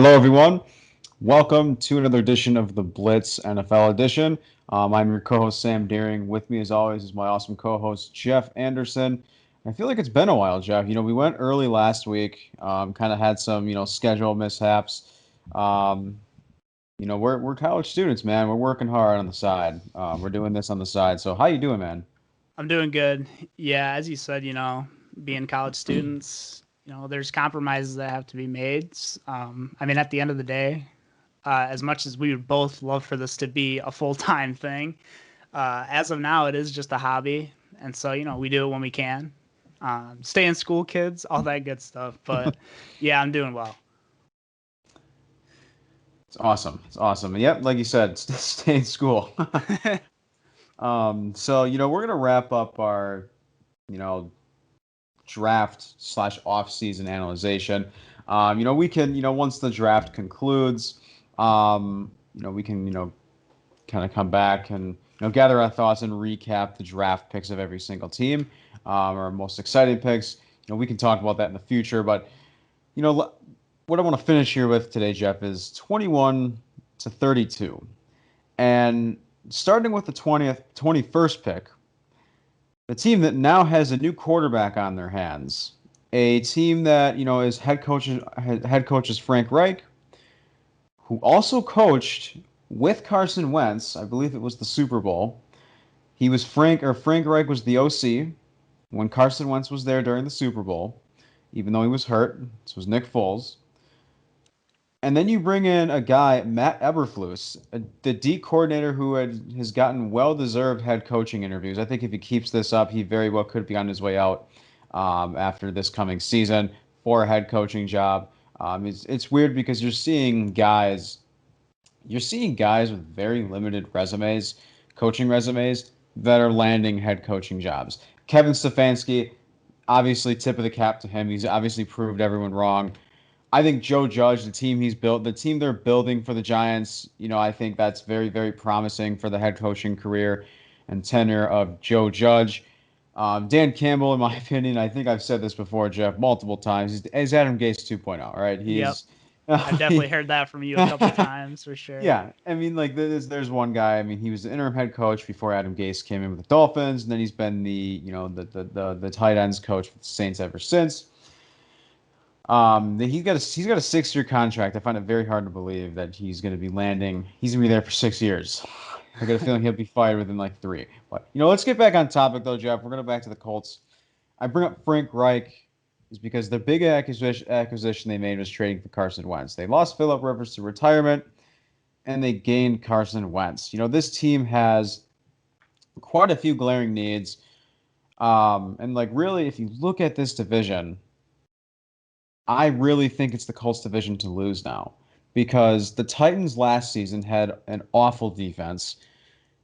Hello, everyone. Welcome to another edition of the Blitz NFL edition. I'm your co-host Sam Deering. With me, as always, is my awesome co-host Jeff Anderson. I feel like it's been a while, Jeff. We went early last week. Kind of had some, schedule mishaps. Um, we're college students, man. We're working hard on the side. We're doing this on the side. So, how you doing, man? I'm doing good. Yeah, as you said, being college students, there's compromises that have to be made. At the end of the day, as much as we would both love for this to be a full time thing, as of now, it is just a hobby. And so, we do it when we can. Stay in school, kids, all that good stuff. But yeah, I'm doing well. It's awesome. It's awesome. And yep, like you said, stay in school. We're gonna wrap up our, you know, draft slash off season analyzation. We can, once the draft concludes, we can, kind of come back and, gather our thoughts and recap the draft picks of every single team, our most exciting picks. We can talk about that in the future, but, what I want to finish here with today, Jeff, is 21 to 32. And starting with the 21st pick, the team that now has a new quarterback on their hands, a team that is head coach is Frank Reich, who also coached with Carson Wentz. I believe it was the Super Bowl. Frank Reich was the OC when Carson Wentz was there during the Super Bowl, even though he was hurt. This was Nick Foles. And then you bring in a guy, Matt Eberflus, the D coordinator who has gotten well-deserved head coaching interviews. I think if he keeps this up, he very well could be on his way out after this coming season for a head coaching job. It's weird because you're seeing guys with very limited resumes, coaching resumes, that are landing head coaching jobs. Kevin Stefanski, obviously tip of the cap to him. He's obviously proved everyone wrong. I think Joe Judge, the team he's built, the team they're building for the Giants, I think that's very, very promising for the head coaching career and tenure of Joe Judge. Dan Campbell, in my opinion, I think I've said this before, Jeff, multiple times. He's Adam Gase 2.0, right? Yep. He's I've definitely heard that from you a couple times for sure. Yeah, I mean, like there's one guy. I mean, he was the interim head coach before Adam Gase came in with the Dolphins, and then he's been the tight ends coach with the Saints ever since. He's got a 6-year contract. I find it very hard to believe that he's going to be landing. He's going to be there for 6 years. I got a feeling he'll be fired within like 3. But let's get back on topic though, Jeff. We're going to back to the Colts. I bring up Frank Reich is because the big acquisition they made was trading for Carson Wentz. They lost Philip Rivers to retirement, and they gained Carson Wentz. This team has quite a few glaring needs. And like really, if you look at this division, I really think it's the Colts division to lose now because the Titans last season had an awful defense.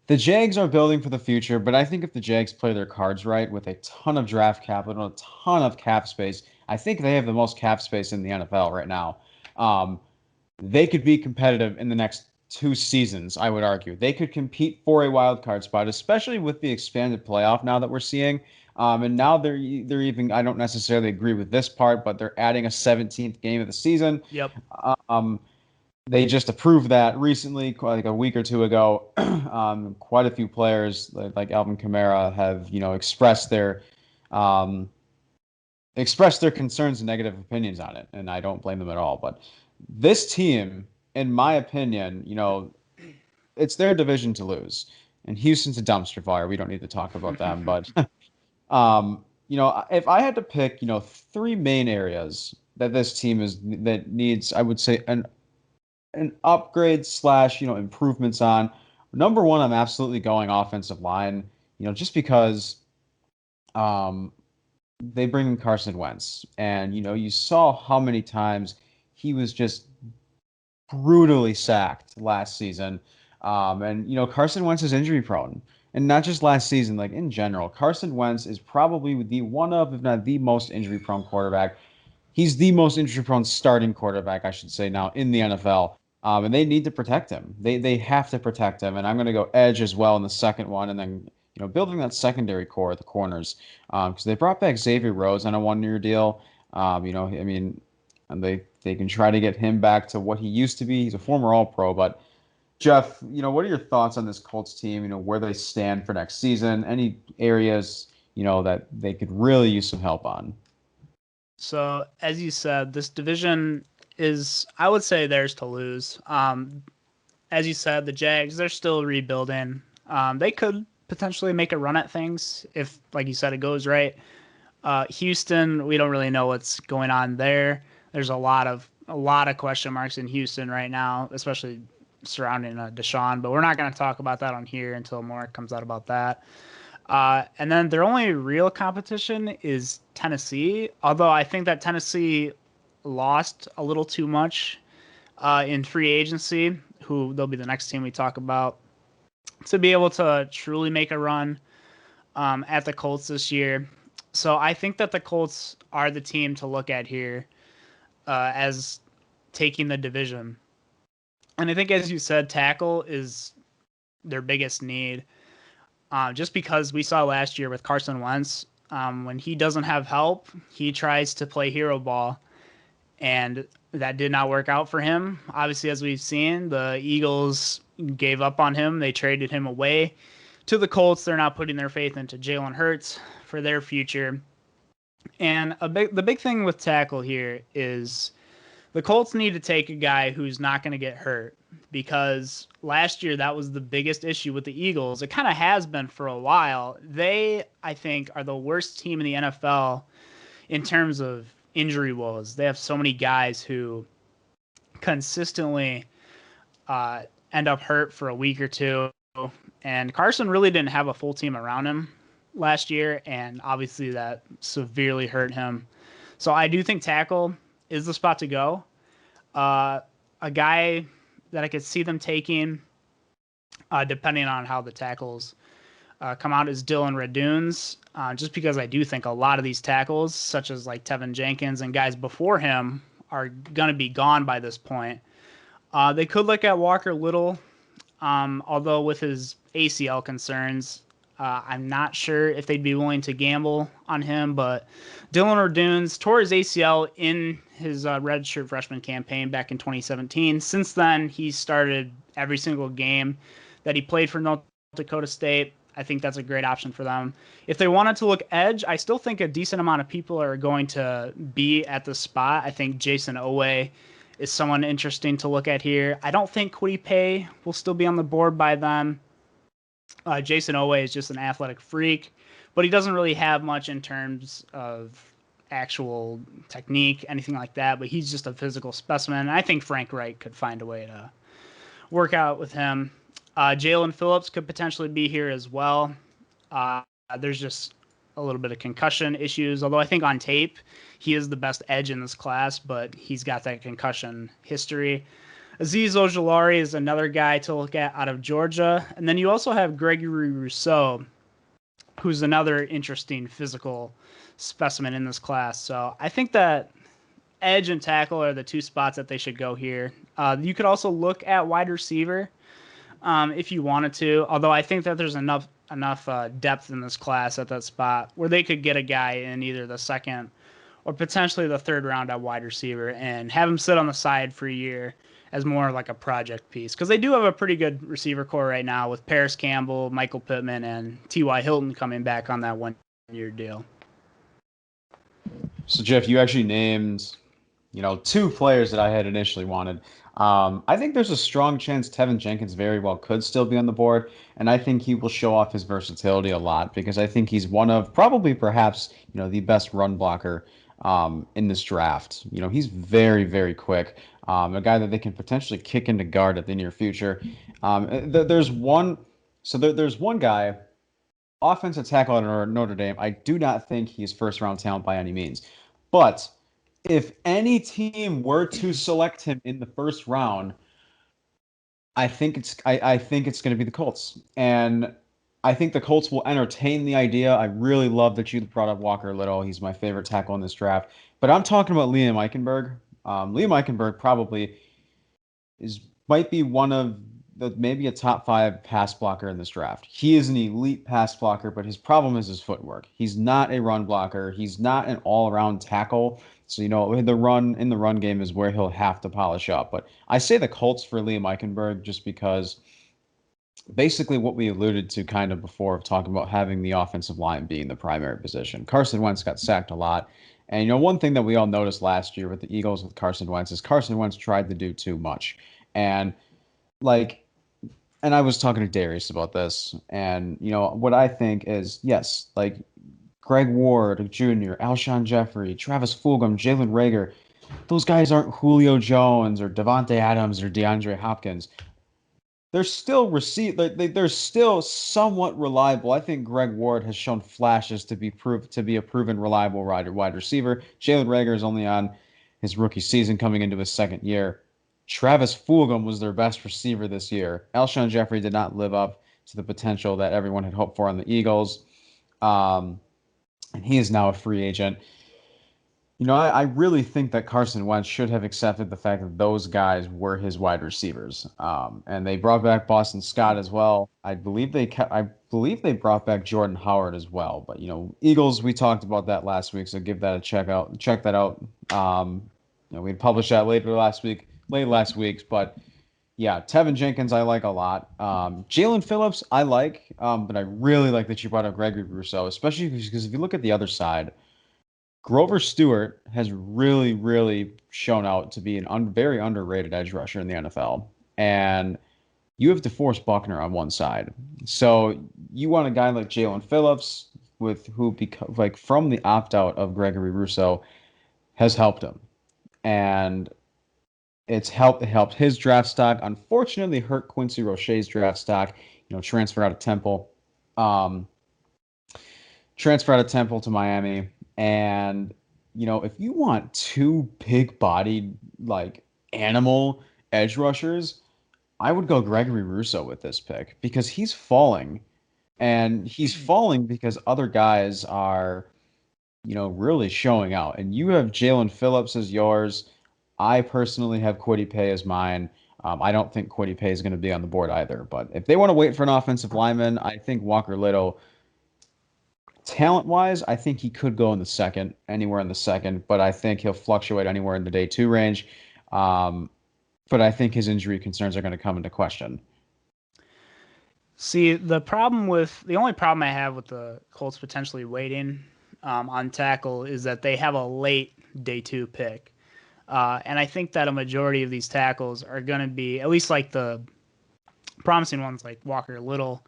The Jags are building for the future, but I think if the Jags play their cards right with a ton of draft capital, a ton of cap space, I think they have the most cap space in the NFL right now. They could be competitive in the next 2 seasons, I would argue. They could compete for a wild card spot, especially with the expanded playoff now that we're seeing. And now they're even. I don't necessarily agree with this part, but they're adding a 17th game of the season. Yep. They just approved that recently, like a week or two ago. Quite a few players, like Alvin Kamara, have um, expressed their concerns and negative opinions on it, and I don't blame them at all. But this team, in my opinion, it's their division to lose. And Houston's a dumpster fire. We don't need to talk about them, but if I had to pick, 3 main areas that this team that needs, I would say an upgrade slash improvements on. Number one, I'm absolutely going offensive line. Just because um, they bring in Carson Wentz, and you saw how many times he was just brutally sacked last season. And Carson Wentz is injury prone, and not just last season, like in general. Carson Wentz is probably the one of, if not the most injury prone quarterback. He's the most injury prone starting quarterback, I should say, now in the NFL. And they need to protect him. They have to protect him. And I'm going to go edge as well in the second one, and then building that secondary core at the corners because they brought back Xavier Rhodes on a 1-year deal. I mean, and they they can try to get him back to what he used to be. He's a former All-Pro, but Jeff, what are your thoughts on this Colts team? Where they stand for next season? Any areas, that they could really use some help on? So, as you said, this division is, I would say, theirs to lose. As you said, the Jags, they're still rebuilding. They could potentially make a run at things if, like you said, it goes right. Houston, we don't really know what's going on there. There's a lot of question marks in Houston right now, especially surrounding Deshaun. But we're not going to talk about that on here until more comes out about that. And then their only real competition is Tennessee, although I think that Tennessee lost a little too much in free agency, who they'll be the next team we talk about, to be able to truly make a run at the Colts this year. So I think that the Colts are the team to look at here as taking the division. And I think, as you said, tackle is their biggest need. Just because we saw last year with Carson Wentz, when he doesn't have help, he tries to play hero ball, and that did not work out for him. Obviously, as we've seen, the Eagles gave up on him. They traded him away to the Colts. They're not putting their faith into Jalen Hurts for their future. And the big thing with tackle here is the Colts need to take a guy who's not going to get hurt, because last year that was the biggest issue with the Eagles. It kind of has been for a while. They, I think, are the worst team in the NFL in terms of injury woes. They have so many guys who consistently end up hurt for a week or two. And Carson really didn't have a full team around him last year, and obviously that severely hurt him. So I do think tackle is the spot to go. A guy that I could see them taking, depending on how the tackles come out, is Dylan Raduns, just because I do think a lot of these tackles, such as like Tevin Jenkins and guys before him, are going to be gone by this point. They could look at Walker Little, although with his ACL concerns, I'm not sure if they'd be willing to gamble on him. But Dylan Raduns tore his ACL in his redshirt freshman campaign back in 2017. Since then, he started every single game that he played for North Dakota State. I think that's a great option for them. If they wanted to look edge, I still think a decent amount of people are going to be at the spot. I think Jason Owe is someone interesting to look at here. I don't think Kwity Paye will still be on the board by then. Jason Owe is just an athletic freak, but he doesn't really have much in terms of actual technique, anything like that, but he's just a physical specimen. I think Frank Reich could find a way to work out with him. Jalen Phillips could potentially be here as well. There's just a little bit of concussion issues, although I think on tape he is the best edge in this class, but he's got that concussion history. Azeez Ojulari is another guy to look at out of Georgia. And then you also have Gregory Rousseau, who's another interesting physical specimen in this class. So I think that edge and tackle are the two spots that they should go here. You could also look at wide receiver if you wanted to, although I think that there's enough depth in this class at that spot where they could get a guy in either the second or potentially the third round at wide receiver and have him sit on the side for a year as more like a project piece. Because they do have a pretty good receiver core right now with Paris Campbell, Michael Pittman, and T.Y. Hilton coming back on that one-year deal. So, Jeff, you actually named, two players that I had initially wanted. I think there's a strong chance Tevin Jenkins very well could still be on the board, and I think he will show off his versatility a lot because I think he's one of perhaps the best run blocker in this draft. He's very, very quick. A guy that they can potentially kick into guard at the near future. There's one guy, offensive tackle at Notre Dame. I do not think he's first-round talent by any means. But if any team were to select him in the first round, I think it's going to be the Colts. And I think the Colts will entertain the idea. I really love that you brought up Walker Little. He's my favorite tackle in this draft. But I'm talking about Liam Eichenberg. Liam Eichenberg probably might be one of maybe a top 5 pass blocker in this draft. He is an elite pass blocker, but his problem is his footwork. He's not a run blocker. He's not an all-around tackle. So, the run game is where he'll have to polish up. But I say the Colts for Liam Eichenberg just because basically what we alluded to kind of before of talking about having the offensive line being the primary position. Carson Wentz got sacked a lot. And one thing that we all noticed last year with the Eagles with Carson Wentz is Carson Wentz tried to do too much. And like and I was talking to Darius about this, and what I think is yes, like Greg Ward Jr., Alshon Jeffrey, Travis Fulgham, Jalen Rager, those guys aren't Julio Jones or Devontae Adams or DeAndre Hopkins. They're still somewhat reliable. I think Greg Ward has shown flashes to be a proven reliable wide receiver. Jalen Rager is only on his rookie season, coming into his second year. Travis Fulgham was their best receiver this year. Alshon Jeffrey did not live up to the potential that everyone had hoped for on the Eagles, and he is now a free agent. I really think that Carson Wentz should have accepted the fact that those guys were his wide receivers. And they brought back Boston Scott as well. I believe they brought back Jordan Howard as well. But Eagles, we talked about that last week, so give that a check out. Check that out. We published that late last week. But yeah, Tevin Jenkins I like a lot. Jalen Phillips I like, but I really like that you brought up Gregory Rousseau, especially because if you look at the other side. Grover Stewart has really, really shown out to be very underrated edge rusher in the NFL. And you have DeForest Buckner on one side. So you want a guy like Jalen Phillips, from the opt-out of Gregory Rousseau, has helped him. And it helped his draft stock. Unfortunately, hurt Quincy Roche's draft stock, transfer out of Temple. Transfer out of Temple to Miami. And, if you want two big-bodied, animal edge rushers, I would go Gregory Rousseau with this pick because he's falling. And he's falling because other guys are, really showing out. And you have Jalen Phillips as yours. I personally have Kwity Paye as mine. I don't think Kwity Paye is going to be on the board either. But if they want to wait for an offensive lineman, I think Walker Little – talent-wise, I think he could go anywhere in the second, but I think he'll fluctuate anywhere in the day 2 range. But I think his injury concerns are going to come into question. See, the only problem I have with the Colts potentially waiting on tackle is that they have a late day 2 pick. And I think that a majority of these tackles are going to be, at least like the promising ones like Walker Little,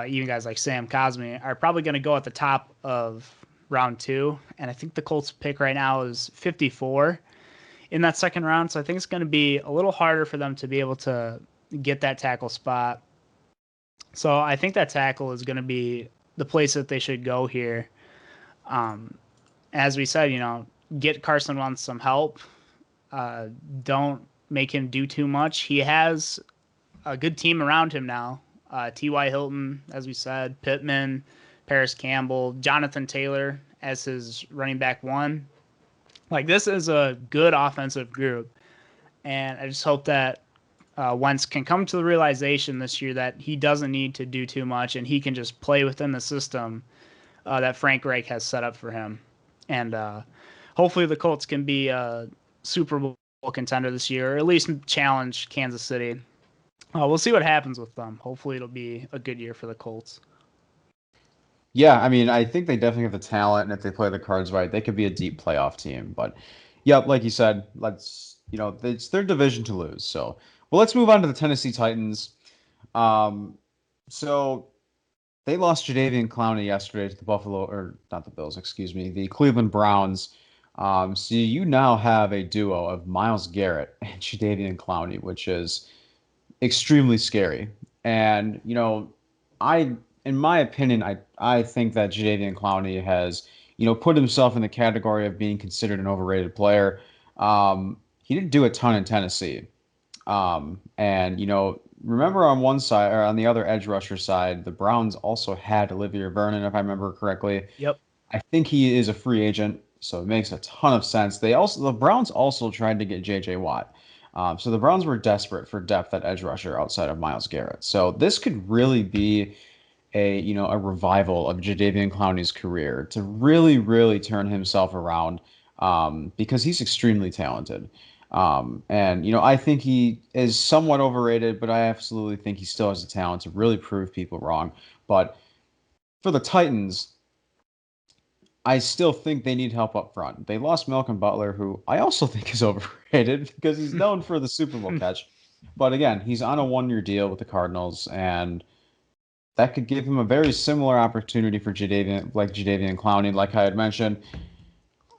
even guys like Sam Cosmi, are probably going to go at the top of round 2. And I think the Colts pick right now is 54 in that second round. So I think it's going to be a little harder for them to be able to get that tackle spot. So I think that tackle is going to be the place that they should go here. As we said, get Carson Wentz some help. Don't make him do too much. He has a good team around him now. T.Y. Hilton, as we said, Pittman, Paris Campbell, Jonathan Taylor as his running back 1. This is a good offensive group. And I just hope that Wentz can come to the realization this year that he doesn't need to do too much and he can just play within the system that Frank Reich has set up for him. And hopefully the Colts can be a Super Bowl contender this year, or at least challenge Kansas City. We'll see what happens with them. Hopefully it'll be a good year for the Colts. Yeah, I think they definitely have the talent, and if they play the cards right, they could be a deep playoff team. But, yeah, like you said, it's their division to lose. So, well, let's move on to the Tennessee Titans. So they lost Jadeveon Clowney yesterday to the Cleveland Browns. So you now have a duo of Myles Garrett and Jadeveon Clowney, which is extremely scary. And, in my opinion, I think that Jadeveon Clowney has, put himself in the category of being considered an overrated player. He didn't do a ton in Tennessee. Remember on one side, or on the other edge rusher side, the Browns also had Olivier Vernon, if I remember correctly. Yep. I think he is a free agent, so it makes a ton of sense. The Browns also tried to get J.J. Watt. So the Browns were desperate for depth at edge rusher outside of Myles Garrett. So this could really be a revival of Jadeveon Clowney's career to really, really turn himself around because he's extremely talented. And I think he is somewhat overrated, but I absolutely think he still has the talent to really prove people wrong. But for the Titans, I still think they need help up front. They lost Malcolm Butler, who I also think is overrated because he's known for the Super Bowl catch. But again, he's on a 1-year deal with the Cardinals, and that could give him a very similar opportunity for Jadeveon Clowney, like I had mentioned,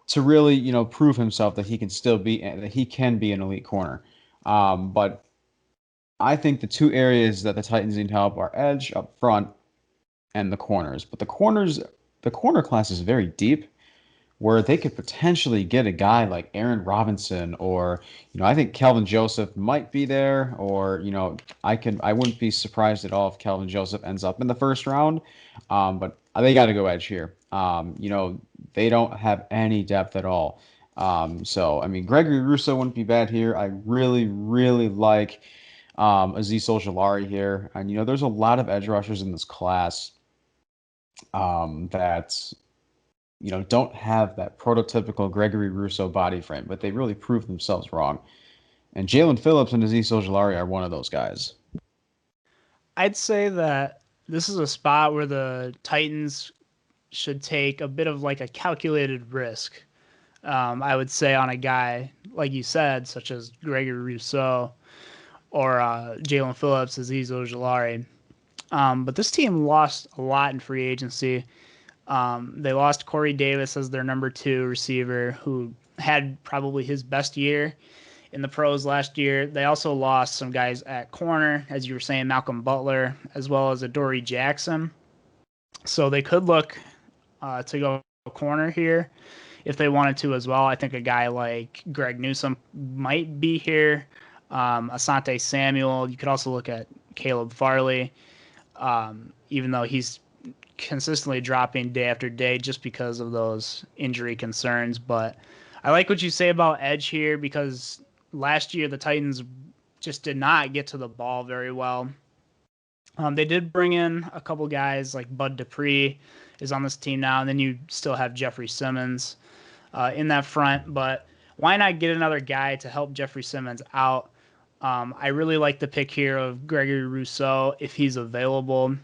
to really, prove himself that he can be an elite corner. But I think the two areas that the Titans need help are edge up front and the corners. But the corner class is very deep, where they could potentially get a guy like Aaron Robinson or, I think Kelvin Joseph might be there, or, I wouldn't be surprised at all if Kelvin Joseph ends up in the first round. But they got to go edge here. They don't have any depth at all. So, I mean, Gregory Rousseau wouldn't be bad here. I really, really like Azeez Ojulari here. And, there's a lot of edge rushers in this class that don't have that prototypical Gregory Rousseau body frame, but they really prove themselves wrong. And Jalen Phillips and Azeez Ojulari are one of those guys. I'd say that this is a spot where the Titans should take a bit of like a calculated risk. I would say on a guy, like you said, such as Gregory Rousseau or Jalen Phillips, Azeez Ojulari. But this team lost a lot in free agency. They lost Corey Davis as their number 2 receiver, who had probably his best year in the pros last year. They also lost some guys at corner, as you were saying, Malcolm Butler, as well as Adoree Jackson. So they could look to go corner here if they wanted to as well. I think a guy like Greg Newsome might be here. Asante Samuel. You could also look at Caleb Farley, even though he's consistently dropping day after day just because of those injury concerns. But I like what you say about edge here because last year the Titans just did not get to the ball very well. They did bring in a couple guys like Bud Dupree is on this team now, and then you still have Jeffrey Simmons in that front. But why not get another guy to help Jeffrey Simmons out? I really like the pick here of Gregory Rousseau if he's available.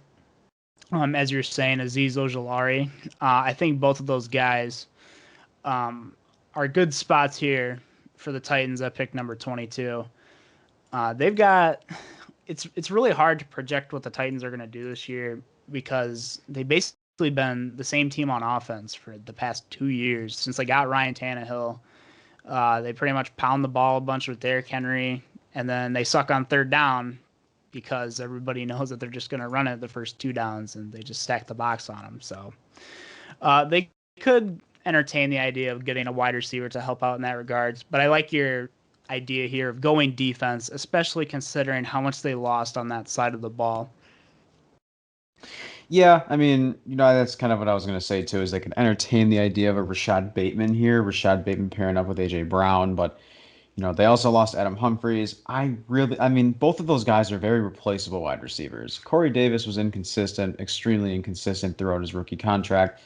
As you're saying, Azeez Ojulari. I think both of those guys are good spots here for the Titans at pick number 22. They've got it's really hard to project what the Titans are going to do this year because they basically been the same team on offense for the past 2 years since they got Ryan Tannehill. They pretty much pound the ball a bunch with Derrick Henry, and then they suck on third down because everybody knows that they're just going to run it the first 2 downs, and they just stack the box on them. So they could entertain the idea of getting a wide receiver to help out in that regards. But I like your idea here of going defense, especially considering how much they lost on that side of the ball. Yeah, I mean, that's kind of what I was going to say too, is they could entertain the idea of a Rashad Bateman here, Rashad Bateman pairing up with A.J. Brown, but they also lost Adam Humphries. I mean, both of those guys are very replaceable wide receivers. Corey Davis was inconsistent, extremely inconsistent throughout his rookie contract.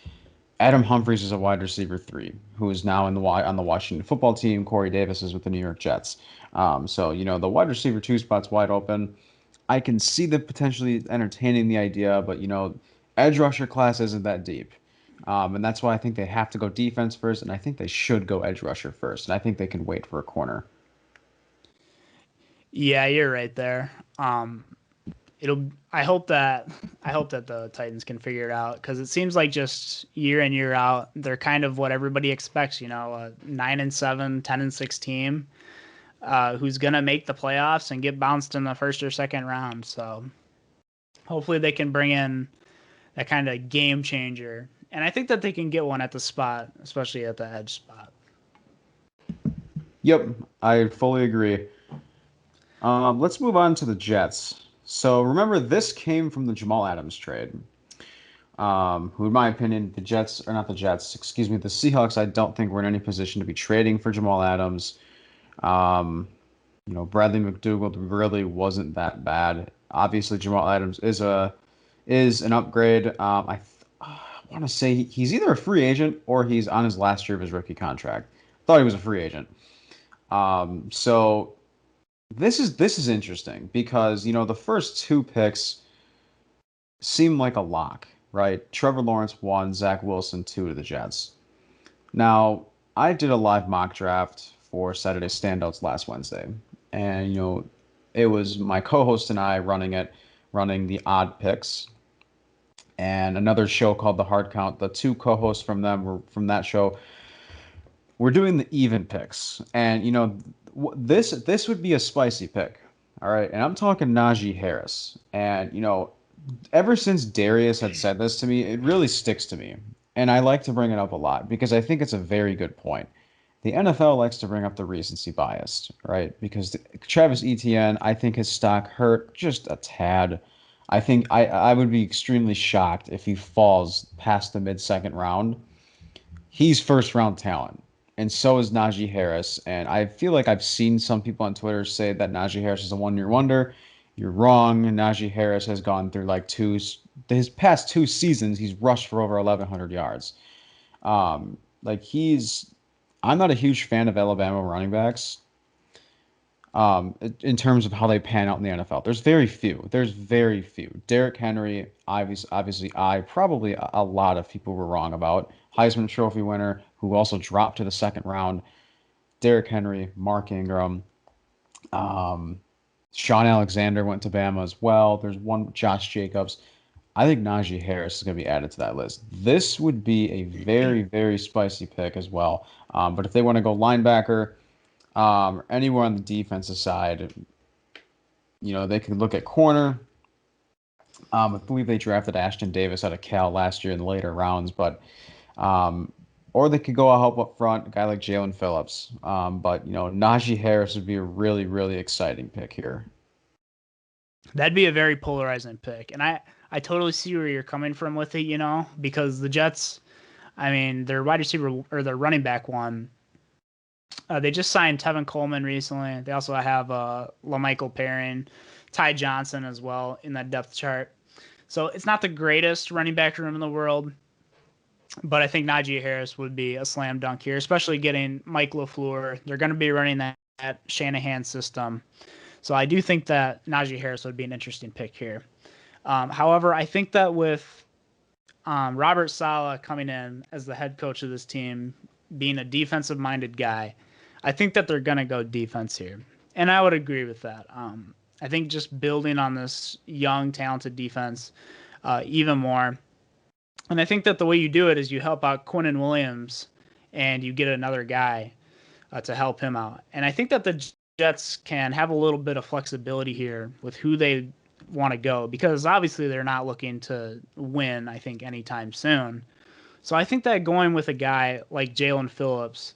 Adam Humphries is a wide receiver 3 who is now on the Washington football team. Corey Davis is with the New York Jets. So, the wide receiver 2 spot's wide open. I can see the potentially entertaining the idea, but, edge rusher class isn't that deep. And that's why I think they have to go defense first, and I think they should go edge rusher first, and I think they can wait for a corner. Yeah, you're right there. I hope that the Titans can figure it out because it seems like just year in year out they're kind of what everybody expects. A 9-7, 10-6 team who's gonna make the playoffs and get bounced in the first or second round. So hopefully they can bring in that kind of game changer. And I think that they can get one at the spot, especially at the edge spot. Yep, I fully agree. Let's move on to the Jets. So remember, this came from the Jamal Adams trade. Who, in my opinion, the Seahawks, I don't think we're in any position to be trading for Jamal Adams. Bradley McDougald really wasn't that bad. Obviously, Jamal Adams is an upgrade. I want to say he's either a free agent or he's on his last year of his rookie contract. Thought he was a free agent. So this is interesting because the first two picks seem like a lock, right? Trevor Lawrence 1, Zach Wilson 2 to the Jets. Now, I did a live mock draft for Saturday Standouts last Wednesday, and it was my co-host and I running the odd picks, and another show called the Hard Count. The two co-hosts from that show were doing the even picks, and this would be a spicy pick, all right. And I'm talking Najee Harris, and ever since Darius had said this to me, it really sticks to me. And I like to bring it up a lot because I think it's a very good point. The NFL likes to bring up the recency bias, right? Because Travis Etienne, I think his stock hurt just a tad. I think I would be extremely shocked if he falls past the mid-second round. He's first-round talent, and so is Najee Harris. And I feel like I've seen some people on Twitter say that Najee Harris is a one-year wonder. You're wrong. Najee Harris has gone through his past two seasons. He's rushed for over 1,100 yards. Like I'm not a huge fan of Alabama running backs. In terms of how they pan out in the NFL, there's very few. Derrick Henry, obviously, probably a lot of people were wrong about. Heisman Trophy winner who also dropped to the second round. Derrick Henry, Mark Ingram. Sean Alexander went to Bama as well. There's one, Josh Jacobs. I think Najee Harris is going to be added to that list. This would be a very, very spicy pick as well. But if they want to go linebacker, or anywhere on the defensive side, they could look at corner. I believe they drafted Ashton Davis out of Cal last year in the later rounds, but or they could go a help up front, a guy like Jalen Phillips. But Najee Harris would be a really, really exciting pick here. That'd be a very polarizing pick, and I totally see where you're coming from with it, because the Jets, I mean, their wide receiver or their running back one, they just signed Tevin Coleman recently. They also have LaMichael Perrin, Ty Johnson as well in that depth chart. So it's not the greatest running back room in the world, but I think Najee Harris would be a slam dunk here, especially getting Mike LaFleur. They're going to be running that Shanahan system. So I do think that Najee Harris would be an interesting pick here. However, I think that with Robert Saleh coming in as the head coach of this team, being a defensive-minded guy, I think that they're going to go defense here. And I would agree with that. I think just building on this young, talented defense even more. And I think that the way you do it is you help out Quinnen Williams and you get another guy to help him out. And I think that the Jets can have a little bit of flexibility here with who they want to go, because obviously they're not looking to win, I think, anytime soon. So I think that going with a guy like Jalen Phillips,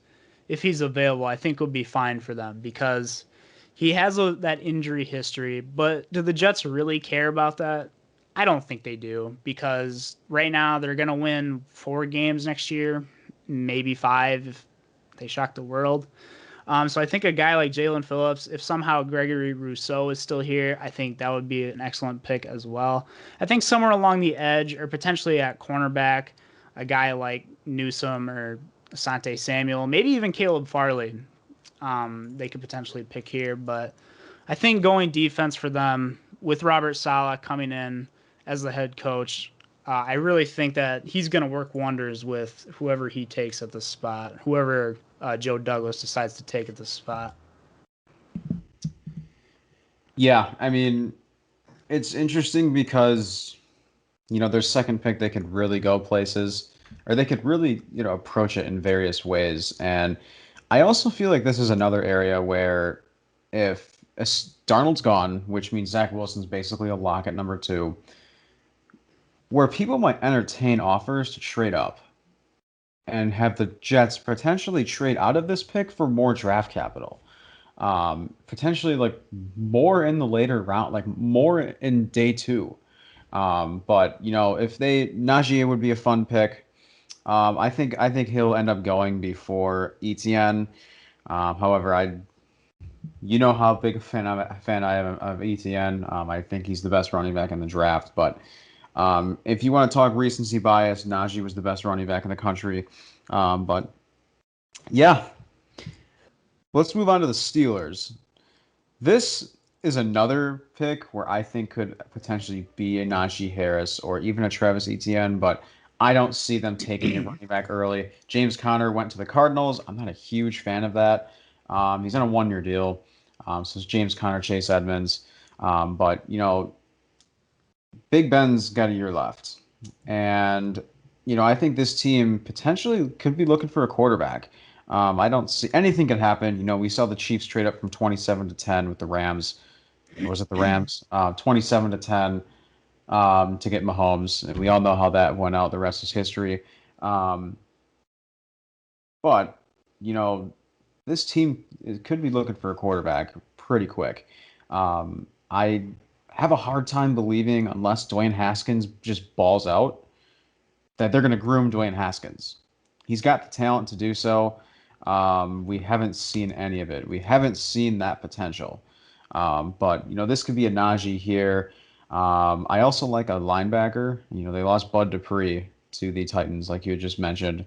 if he's available, I think would be fine for them because he has that injury history. But do the Jets really care about that? I don't think they do, because right now they're going to win 4 games next year, maybe 5 if they shock the world. So I think a guy like Jalen Phillips, if somehow Gregory Rousseau is still here, I think that would be an excellent pick as well. I think somewhere along the edge or potentially at cornerback, a guy like Newsome or Asante Samuel, maybe even Caleb Farley, they could potentially pick here. But I think going defense for them with Robert Saleh coming in as the head coach, I really think that he's going to work wonders with whoever he takes at the spot, whoever Joe Douglas decides to take at the spot. Yeah, I mean, it's interesting because, their second pick, they could really go places, or they could really, approach it in various ways. And I also feel like this is another area where if Darnold's gone, which means Zach Wilson's basically a lock at number 2, where people might entertain offers to trade up and have the Jets potentially trade out of this pick for more draft capital. Potentially like more in the later round, like more in day 2. But if Najee would be a fun pick. I think he'll end up going before Etienne. However, You know how big a fan I am of ETN. I think he's the best running back in the draft. But if you want to talk recency bias, Najee was the best running back in the country. But yeah, let's move on to the Steelers. This is another pick where I think could potentially be a Najee Harris or even a Travis Etienne, but I don't see them taking a running back early. James Conner went to the Cardinals. I'm not a huge fan of that. He's on a 1-year deal. So it's James Conner, Chase Edmonds. But, Big Ben's got a year left. And, I think this team potentially could be looking for a quarterback. I don't see anything can happen. We saw the Chiefs trade up from 27 to 10 with the Rams. Or was it the Rams? 27 to 10 to get Mahomes. And we all know how that went out. The rest is history. Um, but, you know, this team could be looking for a quarterback pretty quick. I have a hard time believing, unless Dwayne Haskins just balls out, that they're going to groom Dwayne Haskins. He's got the talent to do so. We haven't seen any of it. We haven't seen that potential. But this could be a Najee here. I also like a linebacker. They lost Bud Dupree to the Titans, like you had just mentioned,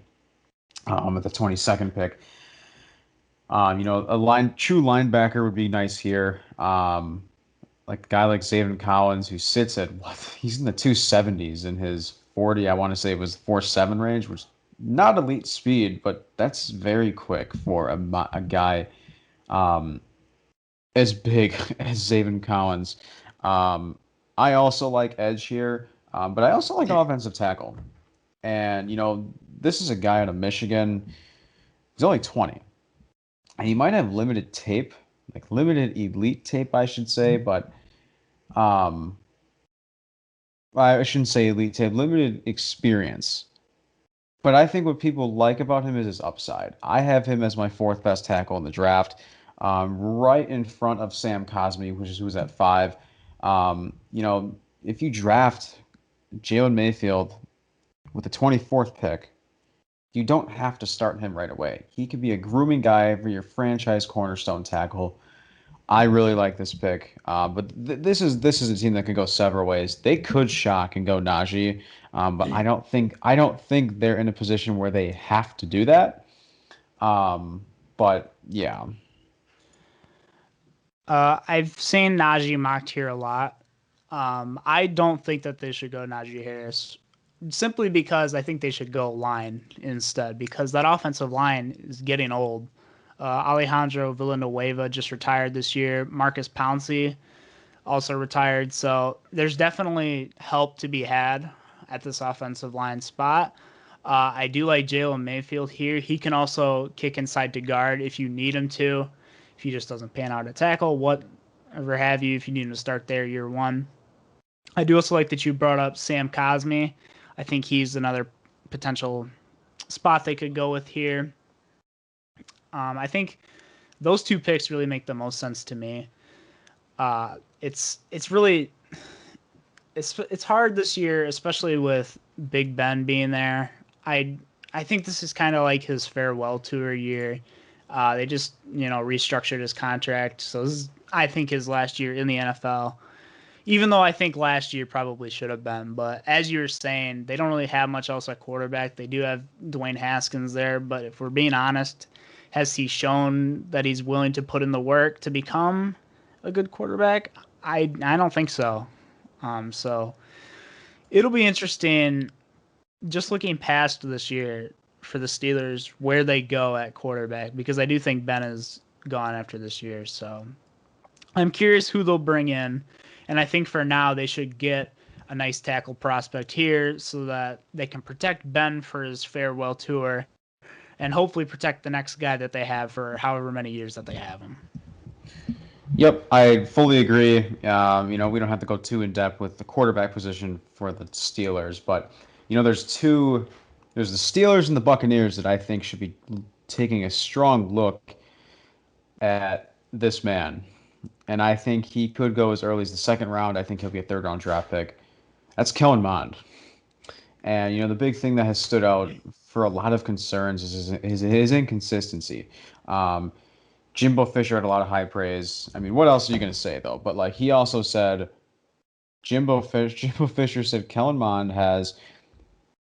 at the 22nd pick. A true linebacker would be nice here. Like a guy like Zayvon Collins, who sits at what? He's in the 270s in his 40. I want to say it was 4.7 range, which not elite speed, but that's very quick for a guy as big as Zayvon Collins. Um, I also like edge here, but I also like offensive tackle. And this is a guy out of Michigan. He's only 20, and he might have limited tape, like limited elite tape, I should say, but um, I shouldn't say elite tape, limited experience. But I think what people like about him is his upside. I have him as my fourth best tackle in the draft, right in front of Sam Cosmi, which is who's at 5. If you draft Jalen Mayfield with the 24th pick, you don't have to start him right away. He could be a grooming guy for your franchise cornerstone tackle. I really like this pick, but this is a team that could go several ways. They could shock and go Najee, but I don't think they're in a position where they have to do that. But yeah, I've seen Najee mocked here a lot. I don't think that they should go Najee Harris simply because I think they should go line instead because that offensive line is getting old. Alejandro Villanueva just retired this year. Marcus Pouncey also retired. So there's definitely help to be had at this offensive line spot. I do like Jalen Mayfield here. He can also kick inside to guard if you need him to. If he just doesn't pan out at tackle, whatever have you, if you need him to start there year one. I do also like that you brought up Sam Cosmi. I think he's another potential spot they could go with here. I think those two picks really make the most sense to me. It's really it's hard this year, especially with Big Ben being there. I think this is kind of like his farewell tour year. They just restructured his contract, so this is I think his last year in the NFL. Even though I think last year probably should have been, but as you were saying, they don't really have much else at quarterback. They do have Dwayne Haskins there, but if we're being honest, has he shown that he's willing to put in the work to become a good quarterback? I don't think so. So it'll be interesting just looking past this year for the Steelers where they go at quarterback because I do think Ben is gone after this year. So I'm curious who they'll bring in, and I think for now they should get a nice tackle prospect here so that they can protect Ben for his farewell tour and hopefully protect the next guy that they have for however many years that they have him. yep, I fully agree. We don't have to go too in depth with the quarterback position for the Steelers, but there's the Steelers and the Buccaneers that I think should be taking a strong look at this man. And I think he could go as early as the second round. I think he'll be a third round draft pick. That's Kellen Mond. And the big thing that has stood out for a lot of concerns is his inconsistency. Um, Jimbo Fisher had a lot of high praise. I mean, what else are you going to say though? But like he also said, Jimbo Fisher said Kellen Mond has,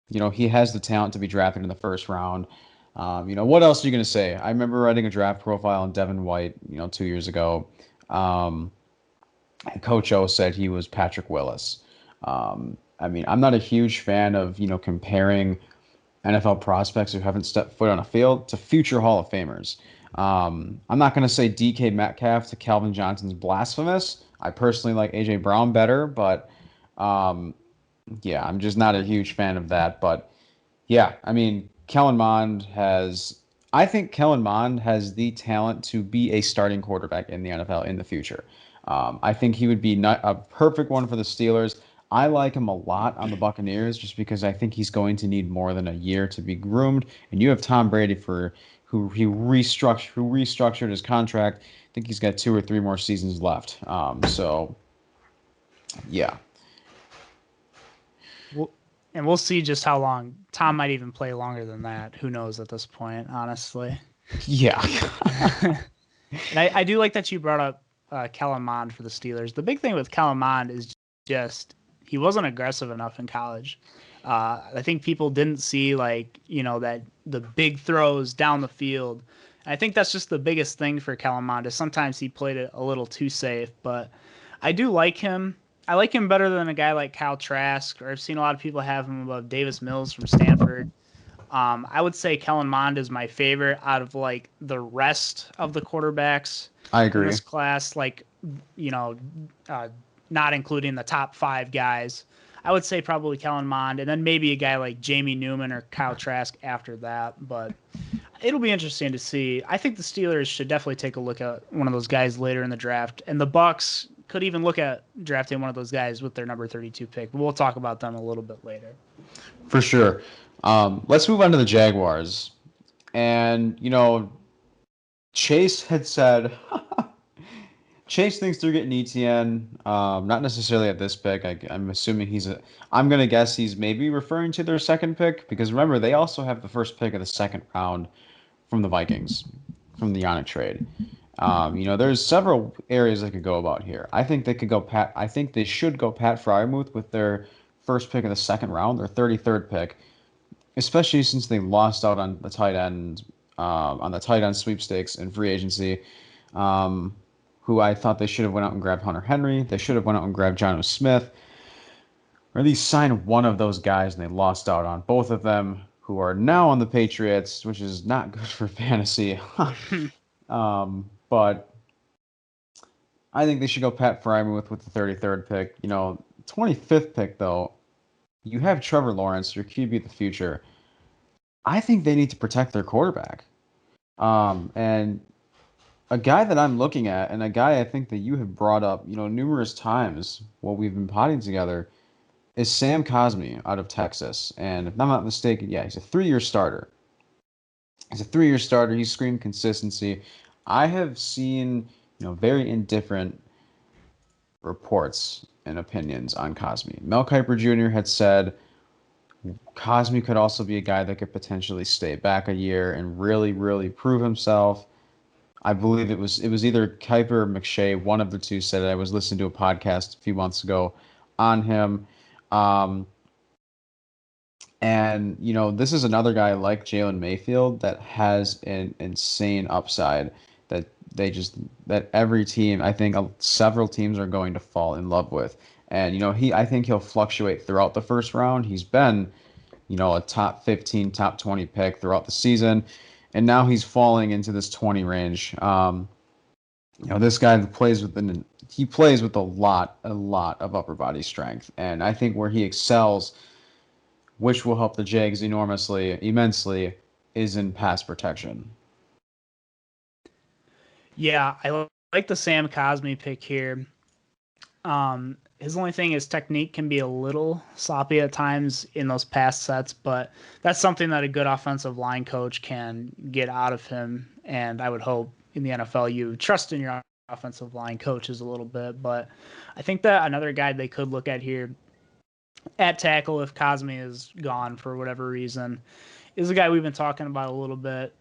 he has the talent to be drafted in the first round. What else are you going to say? I remember writing a draft profile on Devin White, 2 years ago. Um, and Coach O said he was Patrick Willis. I mean, I'm not a huge fan of, comparing NFL prospects who haven't stepped foot on a field to future Hall of Famers. I'm not going to say DK Metcalf to Calvin Johnson's blasphemous. I personally like AJ Brown better, but um, yeah, I'm just not a huge fan of that. But yeah, I mean, I think Kellen Mond has the talent to be a starting quarterback in the NFL in the future. I think he would be not a perfect one for the Steelers. I like him a lot on the Buccaneers just because I think he's going to need more than a year to be groomed. And you have Tom Brady who restructured his contract. I think he's got 2 or 3 more seasons left. So yeah. And we'll see just how long. Tom might even play longer than that. Who knows at this point, honestly. Yeah. And I do like that you brought up Kellen Mond for the Steelers. The big thing with Kellen Mond is just he wasn't aggressive enough in college. I think people didn't see that the big throws down the field. And I think that's just the biggest thing for Kellen Mond is sometimes he played it a little too safe. But I do like him. I like him better than a guy like Kyle Trask, or I've seen a lot of people have him above Davis Mills from Stanford. I would say Kellen Mond is my favorite out of the rest of the quarterbacks I in agree. this class. Not including the top 5 guys. I would say probably Kellen Mond, and then maybe a guy like Jamie Newman or Kyle Trask after that. But it'll be interesting to see. I think the Steelers should definitely take a look at one of those guys later in the draft, and the Bucs could even look at drafting one of those guys with their number 32 pick. But we'll talk about them a little bit later. For sure. Let's move on to the Jaguars. And, Chase had said Chase thinks they're getting ETN, not necessarily at this pick. I'm assuming I'm going to guess he's maybe referring to their second pick because remember, they also have the first pick of the second round from the Vikings, from the Yannick trade. There's several areas they could go about here. I think I think they should go Pat Fryermuth with their first pick of the second round, their 33rd pick, especially since they lost out on the tight end sweepstakes in free agency. Who I thought they should have went out and grabbed Hunter Henry. They should have went out and grabbed Jonnu Smith, or at least signed one of those guys, and they lost out on both of them, who are now on the Patriots, which is not good for fantasy. But I think they should go Pat Fryermuth with the 33rd pick. 25th pick, though, you have Trevor Lawrence, your QB of the future. I think they need to protect their quarterback. And a guy that I'm looking at, and a guy I think that you have brought up, numerous times while we've been potting together, is Sam Cosmi out of Texas. And if I'm not mistaken, yeah, he's a 3-year starter. He's screamed consistency. I have seen, very indifferent reports and opinions on Cosmi. Mel Kiper Jr. had said Cosmi could also be a guy that could potentially stay back a year and really, really prove himself. I believe it was either Kiper or McShay. One of the two said it. I was listening to a podcast a few months ago on him. And, this is another guy like Jalen Mayfield that has an insane upside that every team, I think several teams are going to fall in love with. And, I think he'll fluctuate throughout the first round. He's been, a top 15, top 20 pick throughout the season. And now he's falling into this 20 range. This guy plays with a lot of upper body strength. And I think where he excels, which will help the Jags immensely, is in pass protection. Yeah, I like the Sam Cosmi pick here. His only thing is technique can be a little sloppy at times in those pass sets, but that's something that a good offensive line coach can get out of him. And I would hope in the NFL you trust in your offensive line coaches a little bit. But I think that another guy they could look at here at tackle, if Cosmi is gone for whatever reason, is a guy we've been talking about a little bit,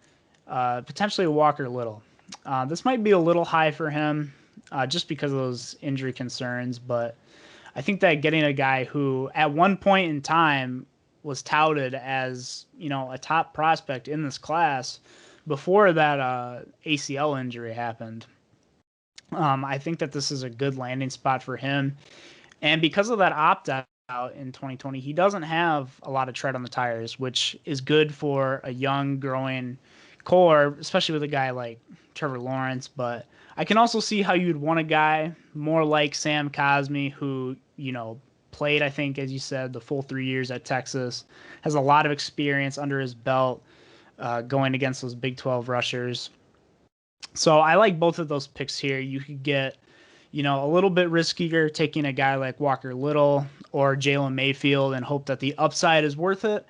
potentially Walker Little. This might be a little high for him just because of those injury concerns, but I think that getting a guy who at one point in time was touted as, a top prospect in this class before that ACL injury happened. I think that this is a good landing spot for him. And because of that opt out in 2020, he doesn't have a lot of tread on the tires, which is good for a young, growing core, especially with a guy like Trevor Lawrence. But I can also see how you'd want a guy more like Sam Cosmi, who, played, I think, as you said, the full 3 years at Texas, has a lot of experience under his belt going against those Big 12 rushers. So I like both of those picks here. You could get, a little bit riskier taking a guy like Walker Little or Jalen Mayfield and hope that the upside is worth it.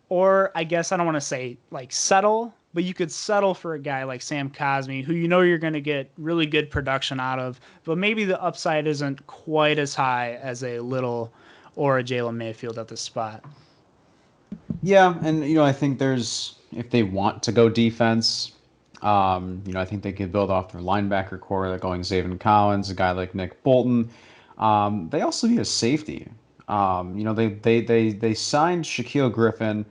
Or I guess I don't want to say like settle, but you could settle for a guy like Sam Cosmi, who you're going to get really good production out of, but maybe the upside isn't quite as high as a Little or a Jalen Mayfield at this spot. Yeah, and I think if they want to go defense, I think they could build off their linebacker core, like going Zaven Collins, a guy like Nick Bolton. They also need a safety. They signed Shaquille Griffin,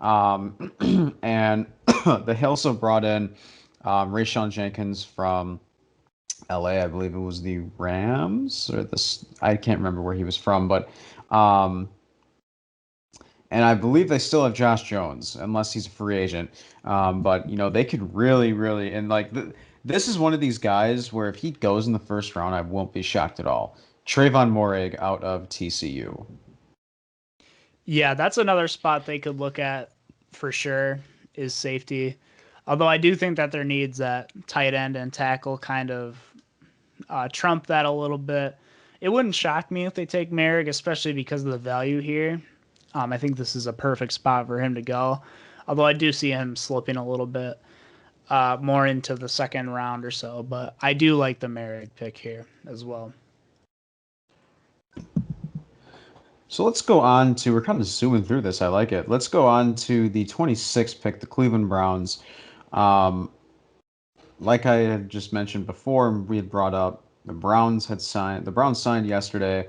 and they also brought in Rayshawn Jenkins from LA. I believe it was the Rams or this. I can't remember where he was from, but and I believe they still have Josh Jones, unless he's a free agent. But they could really, really, and like this is one of these guys where if he goes in the first round, I won't be shocked at all. Trayvon Moehrig out of TCU. Yeah, that's another spot they could look at for sure is safety. Although I do think that their needs at tight end and tackle kind of trump that a little bit. It wouldn't shock me if they take Merrick, especially because of the value here. I think this is a perfect spot for him to go. Although I do see him slipping a little bit more into the second round or so. But I do like the Merrick pick here as well. So let's go on to, we're kind of zooming through this. I like it. Let's go on to the 26th pick, the Cleveland Browns. Like I had just mentioned before, we had brought up the Browns signed yesterday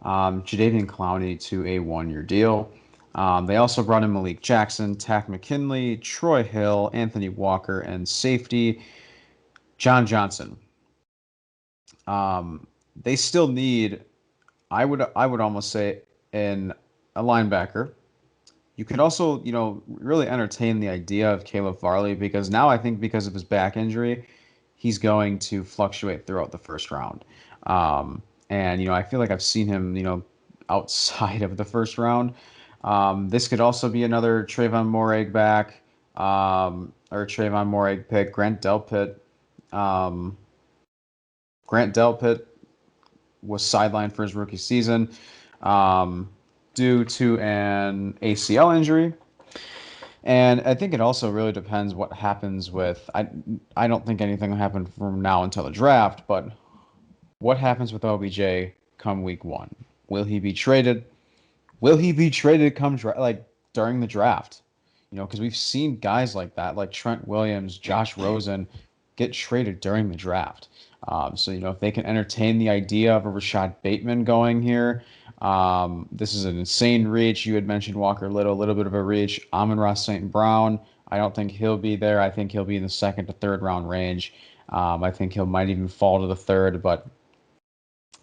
Jadeveon Clowney to a 1-year deal. They also brought in Malik Jackson, Takk McKinley, Troy Hill, Anthony Walker, and safety John Johnson. They still need, I would almost say, a linebacker. You could also, really entertain the idea of Caleb Farley because now I think because of his back injury, he's going to fluctuate throughout the first round. And I feel like I've seen him, outside of the first round. This could also be another Trayvon Moehrig back, or Trayvon Moehrig pick. Grant Delpit was sidelined for his rookie season due to an ACL injury. And I think it also really depends what happens with. I don't think anything will happen from now until the draft, but what happens with OBJ come week 1? Will he be traded? Will he be traded during the draft? Because we've seen guys like that, like Trent Williams, Josh Rosen, get traded during the draft. So if they can entertain the idea of a Rashad Bateman going here, this is an insane reach. You had mentioned Walker Little, a little bit of a reach. Amon-Ra St. Brown, I don't think he'll be there. I think he'll be in the second to third round range. I think he might even fall to the third, but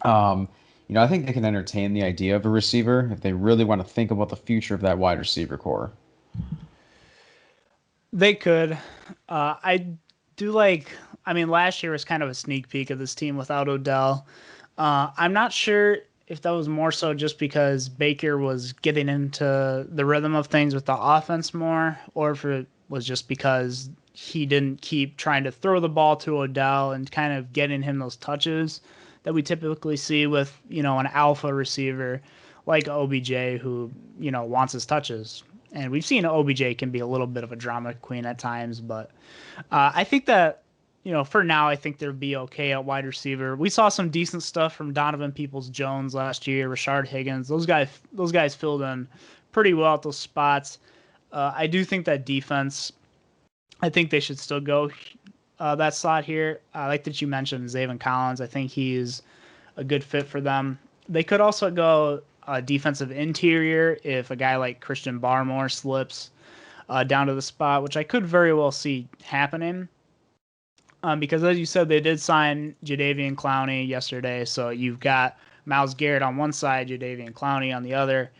I think they can entertain the idea of a receiver if they really want to think about the future of that wide receiver core. They could. I do last year was kind of a sneak peek of this team without Odell. I'm not sure if that was more so just because Baker was getting into the rhythm of things with the offense more, or if it was just because he didn't keep trying to throw the ball to Odell and kind of getting him those touches that we typically see with, an alpha receiver like OBJ who, wants his touches. And we've seen OBJ can be a little bit of a drama queen at times, but I think that, for now, I think they'll be okay at wide receiver. We saw some decent stuff from Donovan Peoples-Jones last year, Rashard Higgins. Those guys filled in pretty well at those spots. I do think that defense, I think they should still go that slot here. I like that you mentioned Zaven Collins. I think he's a good fit for them. They could also go defensive interior if a guy like Christian Barmore slips down to the spot, which I could very well see happening. Because as you said, they did sign Jadeveon Clowney yesterday, so you've got Myles Garrett on one side, Jadeveon Clowney on the other.